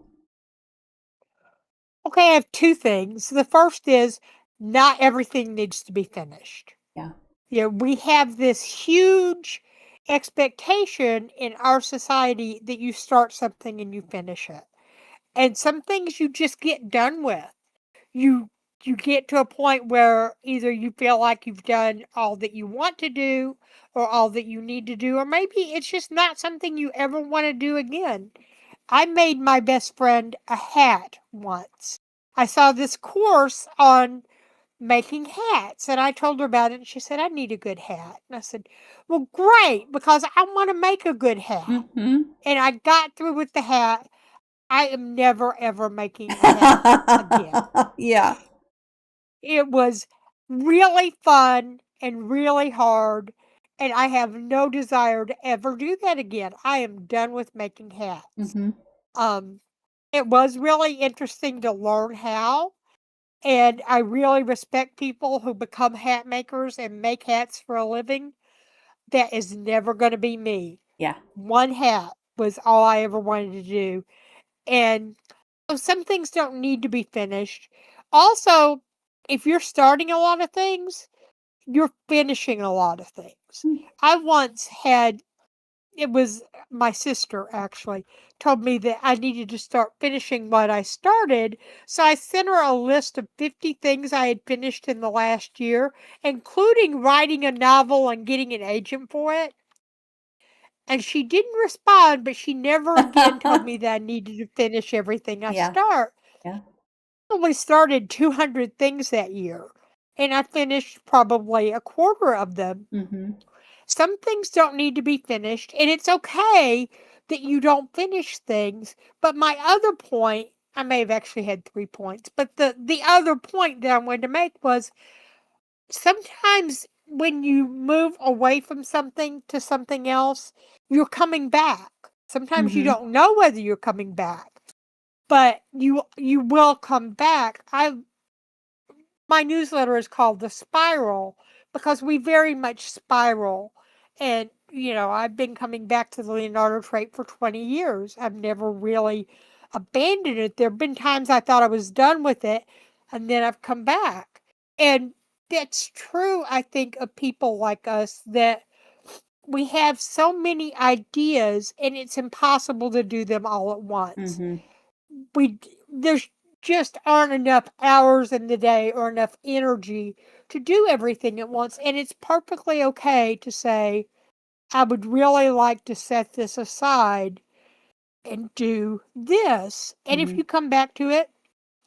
Okay, I have two things. The first is not everything needs to be finished. Yeah. We have this huge expectation in our society that you start something and you finish it. And some things you just get done with. You you get to a point where either you feel like you've done all that you want to do or all that you need to do, or maybe it's just not something you ever want to do again. I made my best friend a hat once. I saw this course on making hats. And I told her about it, and she said, I need a good hat. And I said, well, great, because I want to make a good hat. Mm-hmm. And I got through with the hat. I am never, ever making a hat again. Yeah. It was really fun and really hard, and I have no desire to ever do that again. I am done with making hats. Mm-hmm. It was really interesting to learn how, and I really respect people who become hat makers and make hats for a living. That is never going to be me. Yeah. One hat was all I ever wanted to do. And so some things don't need to be finished. Also, if you're starting a lot of things, you're finishing a lot of things. Mm. I once had, it was my sister actually told me that I needed to start finishing what I started. So I sent her a list of 50 things I had finished in the last year, including writing a novel and getting an agent for it. And she didn't respond, but she never again told me that I needed to finish everything I Yeah. start. Yeah. I only started 200 things that year, and I finished probably a quarter of them. Mm-hmm. Some things don't need to be finished, and it's okay that you don't finish things. But my other point, I may have actually had 3 points, but the other point that I wanted to make was sometimes when you move away from something to something else, you're coming back. Sometimes you Mm-hmm. don't know whether you're coming back, but you will come back. My newsletter is called The Spiral because we very much spiral. And, I've been coming back to the Leonardo trait for 20 years. I've never really abandoned it. There have been times I thought I was done with it, and then I've come back. And that's true, I think, of people like us, that we have so many ideas and it's impossible to do them all at once. Mm-hmm. There's just aren't enough hours in the day or enough energy to do everything at once, and it's perfectly okay to say, I would really like to set this aside and do this. And if Mm-hmm. you come back to it,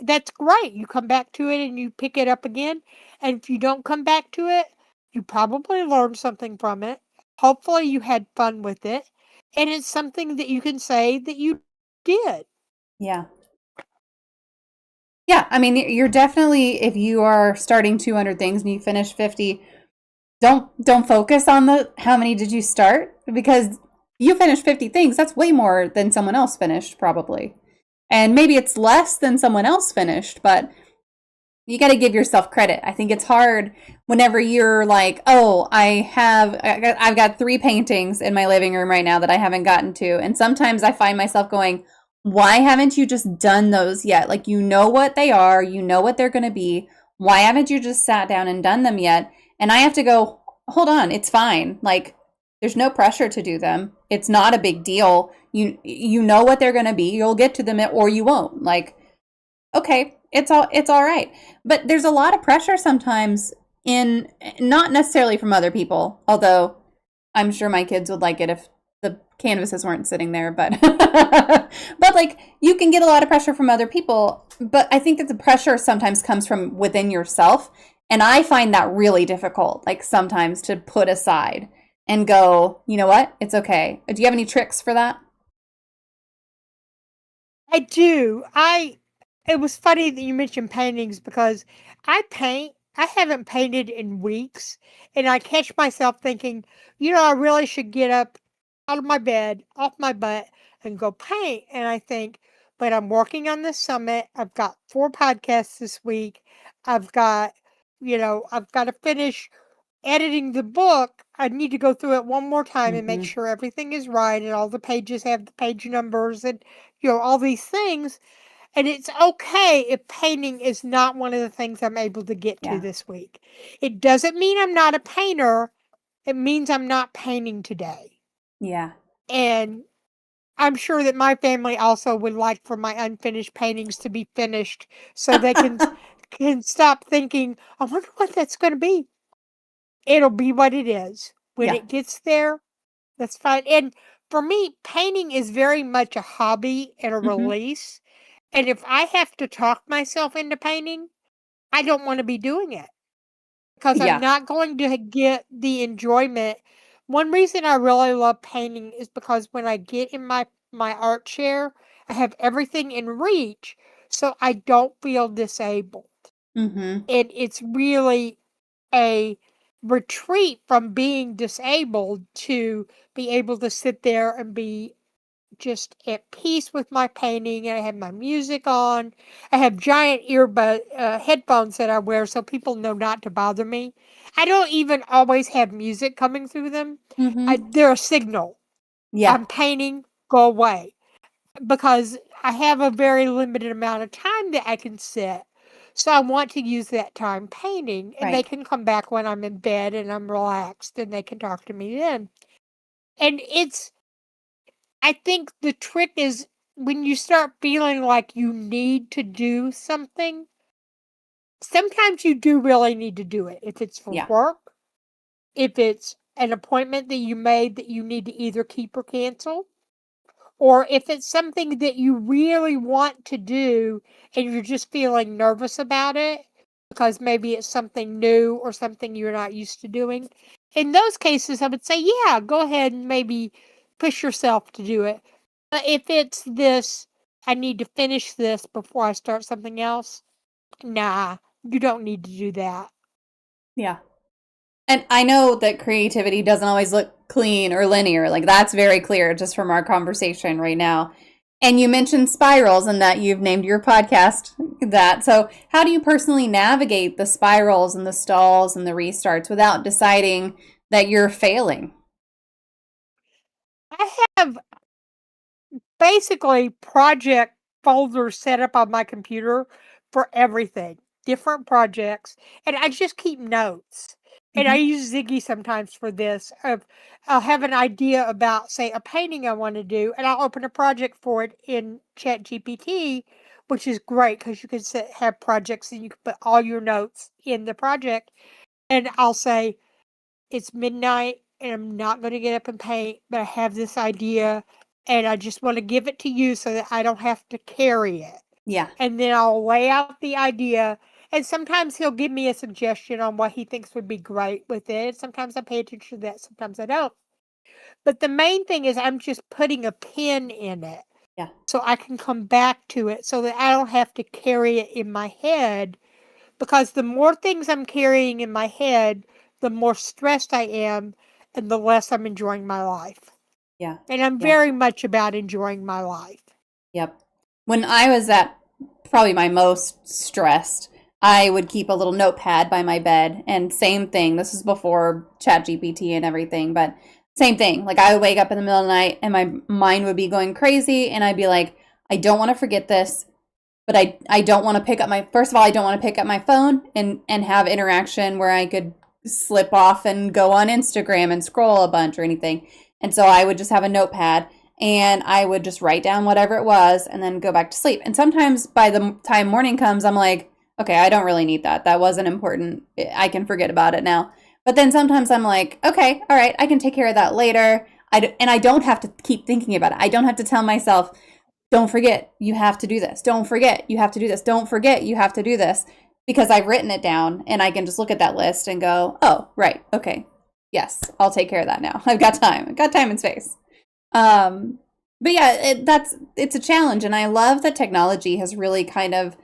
that's great. You come back to it and you pick it up again. And if you don't come back to it, you probably learned something from it. Hopefully you had fun with it, and it's something that you can say that you did. Yeah. Yeah. I mean, you're definitely, if you are starting 200 things and you finish 50, don't focus on the how many did you start, because you finished 50 things. That's way more than someone else finished, probably. And maybe it's less than someone else finished, but you got to give yourself credit. I think it's hard whenever you're like, oh, I've got 3 paintings in my living room right now that I haven't gotten to. And sometimes I find myself going, why haven't you just done those yet? Like, you know what they are, you know what they're going to be. Why haven't you just sat down and done them yet? And I have to go, hold on, it's fine. Like, there's no pressure to do them. It's not a big deal. You know what they're going to be. You'll get to them or you won't. Like, okay, it's all right. But there's a lot of pressure sometimes, in not necessarily from other people, although I'm sure my kids would like it if the canvases weren't sitting there, but but like, you can get a lot of pressure from other people, but I think that the pressure sometimes comes from within yourself, and I find that really difficult, like, sometimes to put aside and go, you know what? It's okay. Do you have any tricks for that? I do. It was funny that you mentioned paintings because I paint. I haven't painted in weeks, and I catch myself thinking, I really should get up out of my bed, off my butt, and go paint. And I think, but I'm working on this summit. I've got 4 podcasts this week. I've got, I've got to finish editing the book. I need to go through it one more time and make Mm-hmm. sure everything is right and all the pages have the page numbers and all these things. And it's okay if painting is not one of the things I'm able to get to Yeah. this week. It doesn't mean I'm not a painter. It means I'm not painting today. Yeah. And I'm sure that my family also would like for my unfinished paintings to be finished so they can stop thinking, I wonder what that's going to be. It'll be what it is. When Yeah. it gets there, that's fine. And for me, painting is very much a hobby and a Mm-hmm. release. And if I have to talk myself into painting, I don't want to be doing it because I'm Yeah. not going to get the enjoyment. One reason I really love painting is because when I get in my art chair, I have everything in reach, so I don't feel disabled. Mm-hmm. And it's really a retreat from being disabled to be able to sit there and be just at peace with my painting. And I have my music on. I have giant earbud headphones that I wear so people know not to bother me. I don't even always have music coming through them. Mm-hmm. They're a signal. Yeah. I'm painting, go away. Because I have a very limited amount of time that I can sit. So I want to use that time painting, and they Right. can come back when I'm in bed and I'm relaxed and they can talk to me then. And I think the trick is when you start feeling like you need to do something, sometimes you do really need to do it. If it's for Yeah. work, if it's an appointment that you made that you need to either keep or cancel, or if it's something that you really want to do and you're just feeling nervous about it because maybe it's something new or something you're not used to doing. In those cases, I would say, yeah, go ahead and maybe push yourself to do it. But if it's this, I need to finish this before I start something else, nah, you don't need to do that. Yeah. And I know that creativity doesn't always look clean or linear. Like that's very clear just from our conversation right now. And you mentioned spirals and that you've named your podcast that. So, how do you personally navigate the spirals and the stalls and the restarts without deciding that you're failing? I have basically project folders set up on my computer for everything, different projects, and I just keep notes. And I Mm-hmm. use Ziggy sometimes for this. Of I'll have an idea about, say, a painting I want to do, and I'll open a project for it in Chat GPT, which is great because you can have projects and you can put all your notes in the project. And I'll say, it's midnight and I'm not going to get up and paint, but I have this idea and I just want to give it to you so that I don't have to carry it. Yeah. And then I'll lay out the idea. And sometimes he'll give me a suggestion on what he thinks would be great with it. Sometimes I pay attention to that, sometimes I don't. But the main thing is I'm just putting a pin in it Yeah. so I can come back to it so that I don't have to carry it in my head, because the more things I'm carrying in my head, the more stressed I am and the less I'm enjoying my life. Yeah. And I'm Yeah. very much about enjoying my life. Yep. When I was at probably my most stressed, I would keep a little notepad by my bed. And same thing, this is before ChatGPT and everything, but same thing. Like I would wake up in the middle of the night and my mind would be going crazy. And I'd be like, I don't want to forget this, but I don't want to pick up my, first of all, I don't want to pick up my phone and have interaction where I could slip off and go on Instagram and scroll a bunch or anything. And so I would just have a notepad and I would just write down whatever it was and then go back to sleep. And sometimes by the time morning comes, I'm like, okay, I don't really need that. That wasn't important. I can forget about it now. But then sometimes I'm like, okay, all right, I can take care of that later. And I don't have to keep thinking about it. I don't have to tell myself, don't forget, you have to do this. Don't forget, you have to do this. Don't forget, you have to do this. Because I've written it down and I can just look at that list and go, oh, right, okay. Yes, I'll take care of that now. I've got time. I've got time and space. Um, but yeah, it's a challenge, and I love that technology has really kind of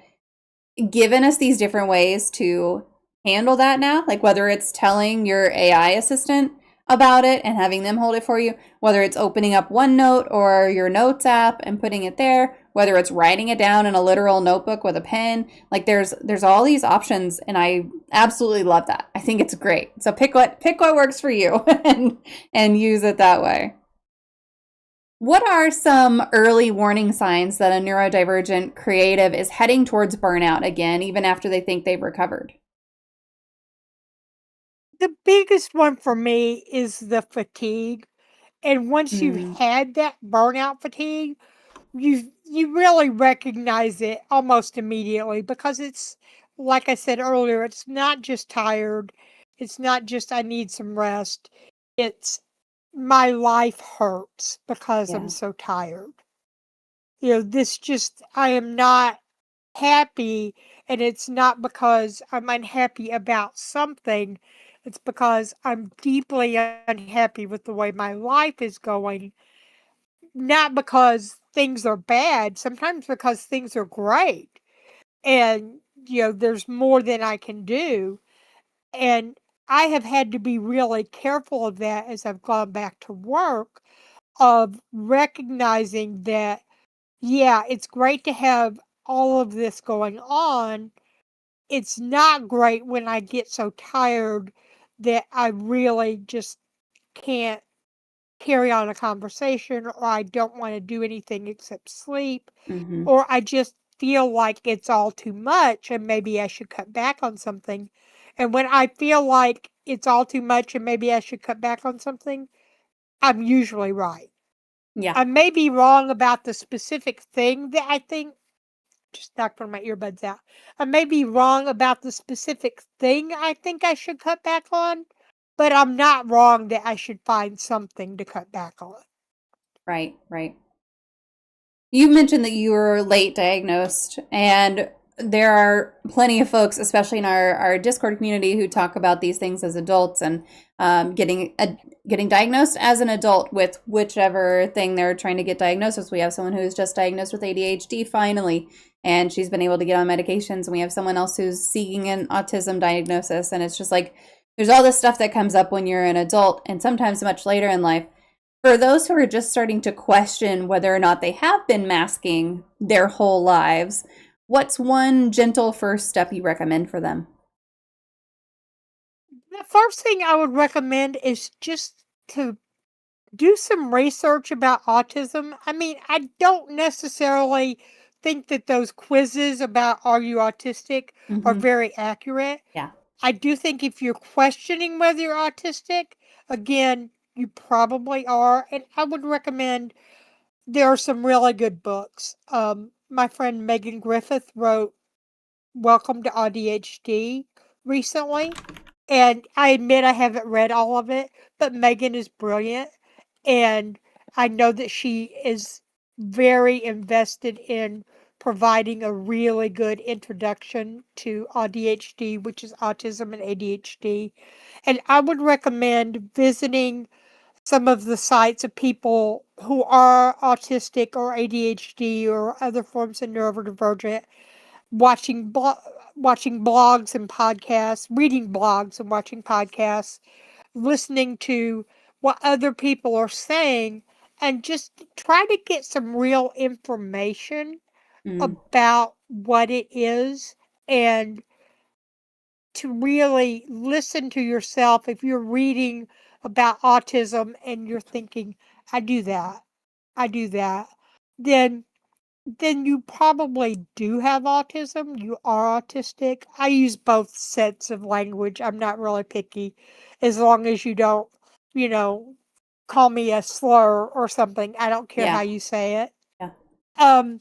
given us these different ways to handle that now. Like whether it's telling your AI assistant about it and having them hold it for you, whether it's opening up OneNote or your Notes app and putting it there, whether it's writing it down in a literal notebook with a pen. Like there's all these options, and I absolutely love that. I think it's great. So pick what works for you and use it that way. What are some early warning signs that a neurodivergent creative is heading towards burnout again, even after they think they've recovered? The biggest one for me is the fatigue. And once you've Mm, had that burnout fatigue, you really recognize it almost immediately, because it's like I said earlier, it's not just tired. It's not just I need some rest. It's my life hurts because I'm yeah. so tired. This just, I am not happy And it's not because I'm unhappy about something, it's because I'm deeply unhappy with the way my life is going. Not because things are bad, sometimes because things are great. And, there's more than I can do. And I have had to be really careful of that as I've gone back to work, of recognizing that, yeah, it's great to have all of this going on. It's not great when I get so tired that I really just can't carry on a conversation, or I don't want to do anything except sleep, Mm-hmm. or I just feel like it's all too much and maybe I should cut back on something. And when I feel like it's all too much and maybe I should cut back on something, I'm usually right. Yeah. I may be wrong about the specific thing that I think. Just knocked one of my earbuds out. I may be wrong about the specific thing I think I should cut back on, but I'm not wrong that I should find something to cut back on. Right. Right. You mentioned that you were late diagnosed, and there are plenty of folks, especially in our Discord community, who talk about these things as adults and getting diagnosed as an adult with whichever thing they're trying to get diagnosed with. We have someone who's just diagnosed with ADHD finally, and she's been able to get on medications. And we have someone else who's seeking an autism diagnosis, and it's just like there's all this stuff that comes up when you're an adult, and sometimes much later in life. For those who are just starting to question whether or not they have been masking their whole lives, what's one gentle first step you recommend for them? The first thing I would recommend is just to do some research about autism. I mean, I don't necessarily think that those quizzes about are you autistic are Mm-hmm. very accurate. Yeah. I do think if you're questioning whether you're autistic, again, you probably are. And I would recommend there are some really good books. My friend Megan Griffith wrote Welcome to ADHD recently. And I admit I haven't read all of it, but Megan is brilliant. And I know that she is very invested in providing a really good introduction to ADHD, which is autism and ADHD. And I would recommend visiting some of the sites of people who are autistic or ADHD or other forms of neurodivergent, watching watching blogs and podcasts, reading blogs and watching podcasts, listening to what other people are saying, and just try to get some real information Mm. about what it is, and to really listen to yourself. If you're reading about autism and you're thinking, I do that, I do that, then you probably do have autism. You are autistic. I use both sets of language. I'm not really picky, as long as you don't, you know, call me a slur or something. I don't care how Yeah. you say it. Yeah. Um,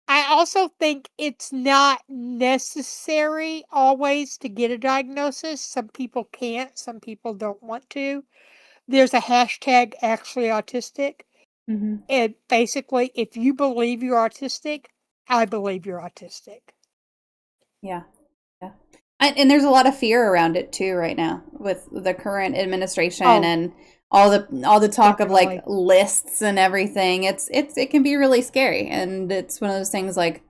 I also think it's not necessary always to get a diagnosis. Some people can't, some people don't want to. There's a hashtag actually autistic. Mm-hmm. And basically, if you believe you're autistic, I believe you're autistic. Yeah. Yeah. And there's a lot of fear around it too right now with the current administration Oh, and all the talk of like definitely. lists and everything. It can be really scary, and it's one of those things like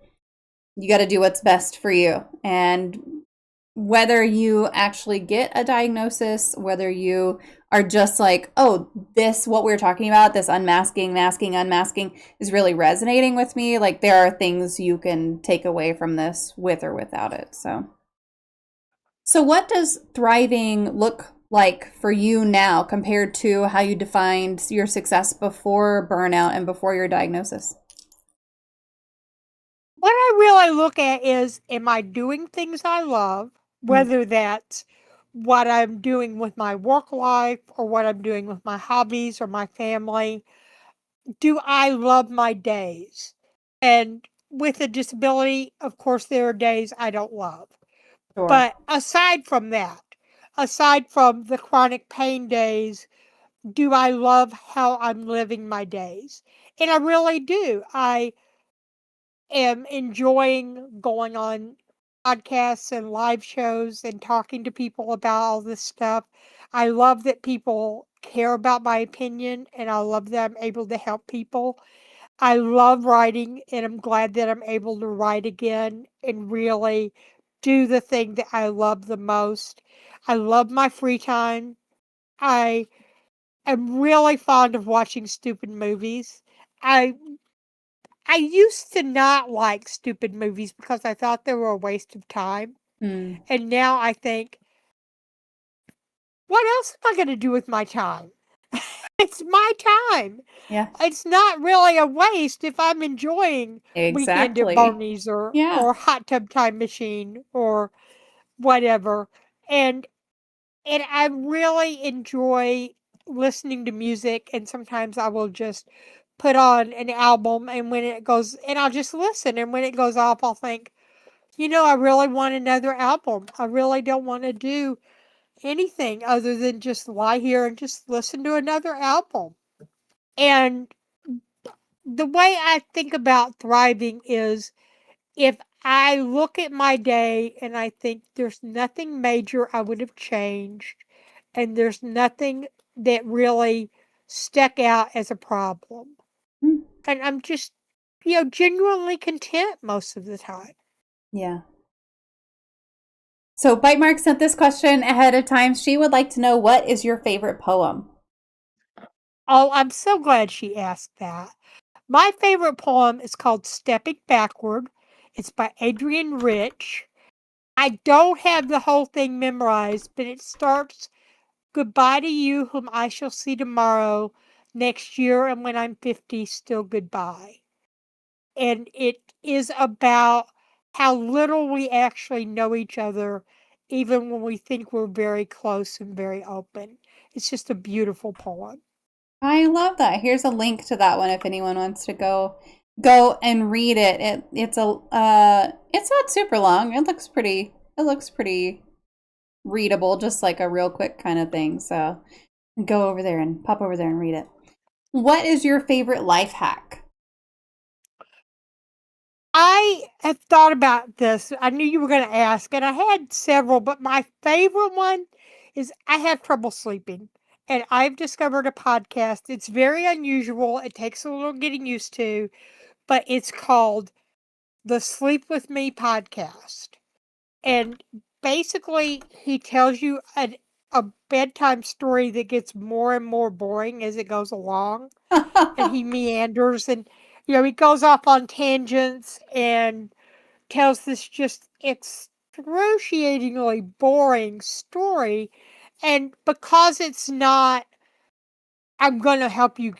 you got to do what's best for you. And whether you actually get a diagnosis, whether you are just like, oh, this, what we're talking about, this unmasking, masking, unmasking is really resonating with me. Like there are things you can take away from this with or without it. So what does thriving look like for you now compared to how you defined your success before burnout and before your diagnosis? What I really look at is, am I doing things I love? Mm. Whether that's what I'm doing with my work life or what I'm doing with my hobbies or my family. Do I love my days? And with a disability, of course, there are days I don't love. Sure. But aside from that, aside from the chronic pain days, do I love how I'm living my days? And I really do. I am enjoying going on podcasts and live shows and talking to people about all this stuff. I love that people care about my opinion, and I love that I'm able to help people. I love writing, and I'm glad that I'm able to write again and really do the thing that I love the most. I love my free time. I am really fond of watching stupid movies. I I used to not like stupid movies because I thought they were a waste of time. Mm, And now I think, what else am I going to do with my time? It's my time. yeah, It's not really a waste if I'm enjoying Weekend at exactly. Bernie's Yeah. or Hot Tub Time Machine or whatever. And and I really enjoy listening to music, and sometimes I will just put on an album, and when it goes, and I'll just listen, and when it goes off, I'll think, I really want another album. I really don't want to do anything other than just lie here and just listen to another album. And the way I think about thriving is, if I look at my day and I think there's nothing major I would have changed, and there's nothing that really stuck out as a problem. Mm, And I'm just, genuinely content most of the time. yeah. So Bite Mark sent this question ahead of time. She would like to know, what is your favorite poem? Oh, I'm so glad she asked that. My favorite poem is called Stepping Backward. It's by Adrienne Rich. I don't have the whole thing memorized, but it starts, "Goodbye to you whom I shall see tomorrow, next year, and when I'm 50, still goodbye." And it is about how little we actually know each other, even when we think we're very close and very open. It's just a beautiful poem. I love that. Here's a link to that one if anyone wants to go and read it. It's not super long. It looks pretty readable, just like a real quick kind of thing. So go over there and pop over there and read it. What is your favorite life hack? I have thought about this. I knew you were going to ask, and I had several, but my favorite one is, I have trouble sleeping. And I've discovered a podcast. It's very unusual. It takes a little getting used to, but it's called the Sleep With Me podcast. And basically, he tells you a bedtime story that gets more and more boring as it goes along. And he meanders, and, he goes off on tangents and tells this just excruciatingly boring story. And because it's not, I'm going to help you,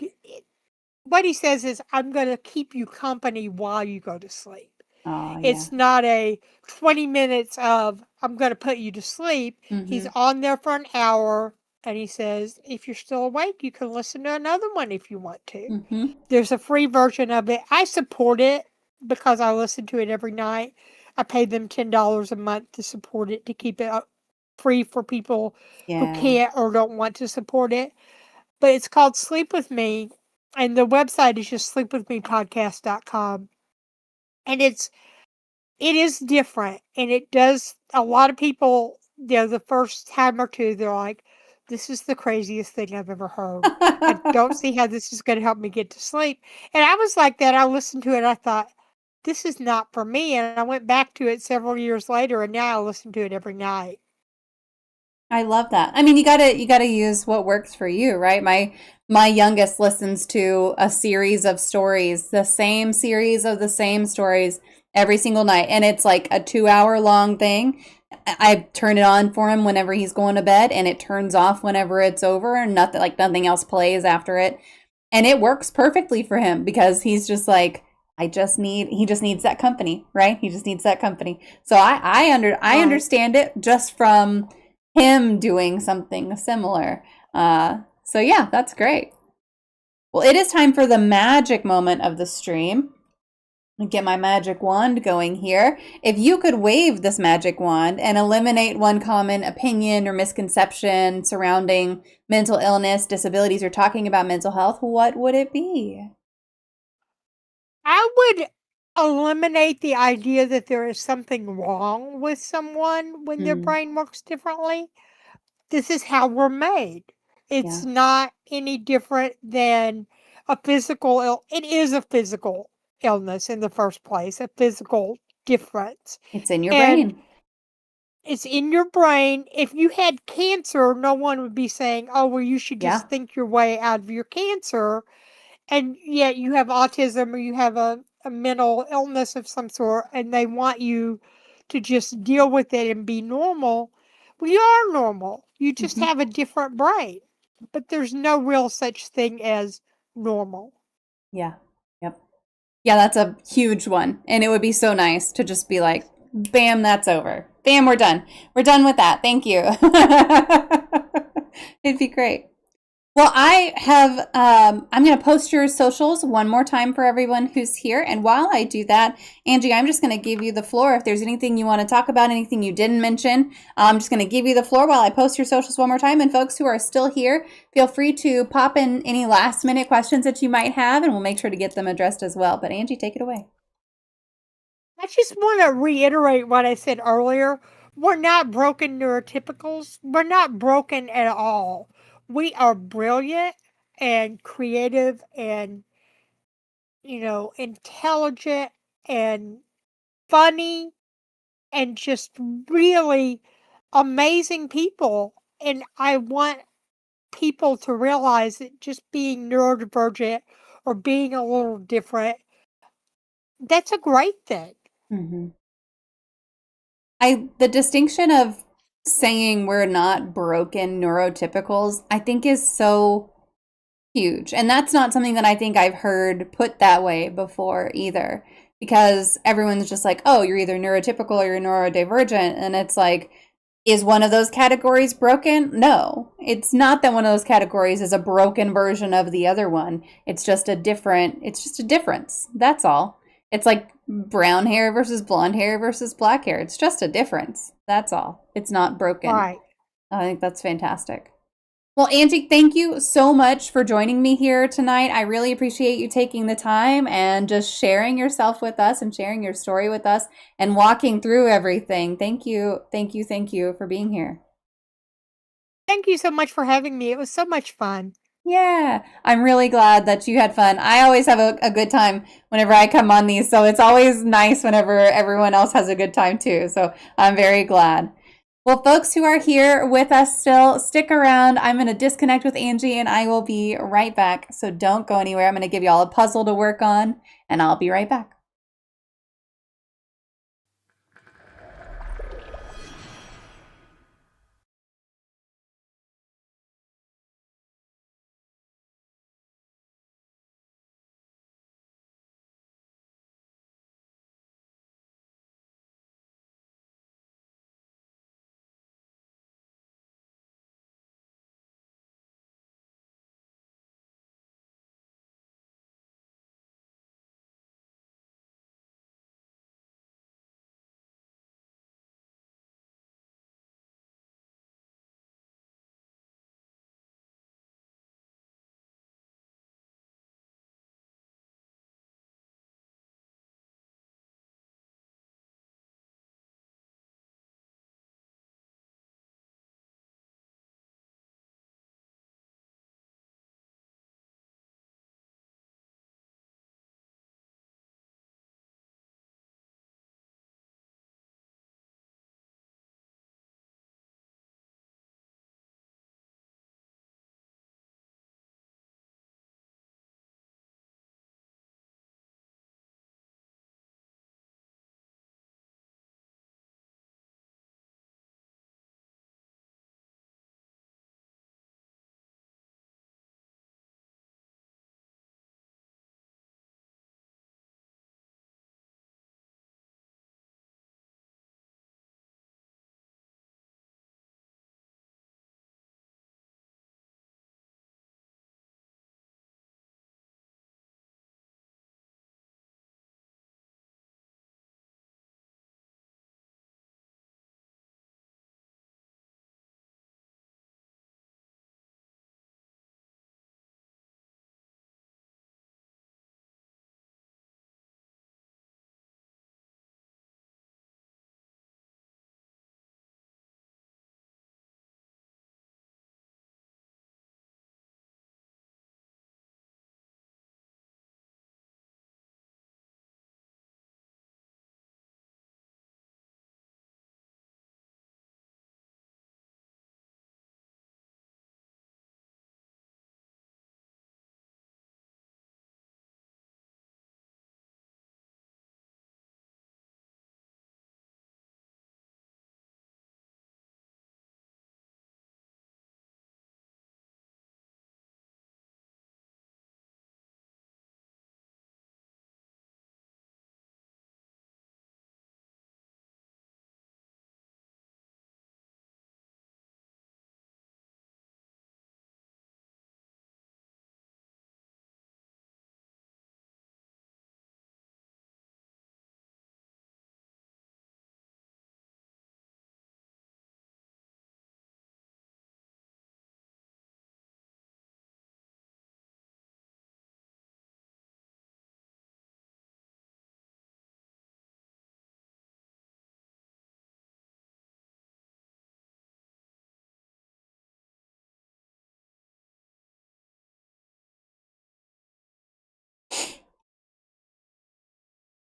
what he says is, I'm going to keep you company while you go to sleep. Oh, yeah. It's not a 20 minutes of, I'm going to put you to sleep. He's Mm-hmm. on there for an hour, and he says, if you're still awake, you can listen to another one if you want to. Mm-hmm. There's a free version of it. I support it because I listen to it every night. I pay them $10 a month to support it, to keep it free for people who Yeah. can't or don't want to support it. But it's called Sleep With Me, and the website is just sleepwithmepodcast.com. And it is different, and it does, a lot of people, the first time or two, they're like, this is the craziest thing I've ever heard. I don't see how this is going to help me get to sleep. And I was like that. I listened to it. I thought, this is not for me. And I went back to it several years later, and now I listen to it every night. I love that. I mean, you gotta use what works for you, right? My youngest listens to a series of stories, the same series of the same stories every single night, and it's like a 2 hour long thing. I turn it on for him whenever he's going to bed, and it turns off whenever it's over, and nothing else plays after it, and it works perfectly for him because he's just like, he just needs that company, right? He just needs that company. So I Right. understand it just from him doing something similar. So yeah, that's great. Well, it is time for the magic moment of the stream. Get my magic wand going here. If you could wave this magic wand and eliminate one common opinion or misconception surrounding mental illness, disabilities, or talking about mental health, what would it be? I would. eliminate the idea that there is something wrong with someone when their Mm, brain works differently. This is how we're made. It's yeah. not any different than it is a physical illness in the first place, a physical difference. It's in your And brain. it's in your brain. If you had cancer, no one would be saying, "Oh, well, you should Yeah. just think your way out of your cancer." And yet you have autism or you have a mental illness of some sort, and they want you to just deal with it and be normal. Well, you are normal. You just Hmm. have a different brain. But there's no real such thing as normal. Yeah. Yep. Yeah, that's a huge one. And it would be so nice to just be like, bam, that's over. Bam, we're done. We're done with that. Thank you. It'd be great. Well, I'm going to post your socials one more time for everyone who's here. And while I do that, Angie, I'm just going to give you the floor. If there's anything you want to talk about, anything you didn't mention, I'm just going to give you the floor while I post your socials one more time. And folks who are still here, feel free to pop in any last minute questions that you might have, and we'll make sure to get them addressed as well. But Angie, take it away. I just want to reiterate what I said earlier. We're not broken neurotypicals. We're not broken at all. We are brilliant and creative and, intelligent and funny and just really amazing people. And I want people to realize that just being neurodivergent or being a little different, that's a great thing. Mm-hmm. The distinction of saying we're not broken neurotypicals, I think is so huge. And that's not something that I think I've heard put that way before either. Because everyone's just like, oh, you're either neurotypical or you're neurodivergent. And it's like, is one of those categories broken? No, it's not that one of those categories is a broken version of the other one. It's just a difference. That's all. It's like brown hair versus blonde hair versus black hair. It's just a difference. That's all. It's not broken. Right. I think that's fantastic. Well, Angie, thank you so much for joining me here tonight. I really appreciate you taking the time and just sharing yourself with us and sharing your story with us and walking through everything. Thank you, thank you, thank you for being here. Thank you so much for having me. It was so much fun. Yeah, I'm really glad that you had fun. I always have a good time whenever I come on these, so it's always nice whenever everyone else has a good time too. So I'm very glad. Well, folks who are here with us still, stick around. I'm going to disconnect with Angie and I will be right back. So don't go anywhere. I'm going to give you all a puzzle to work on and I'll be right back.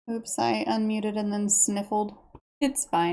Oops, I unmuted and then sniffled. It's fine.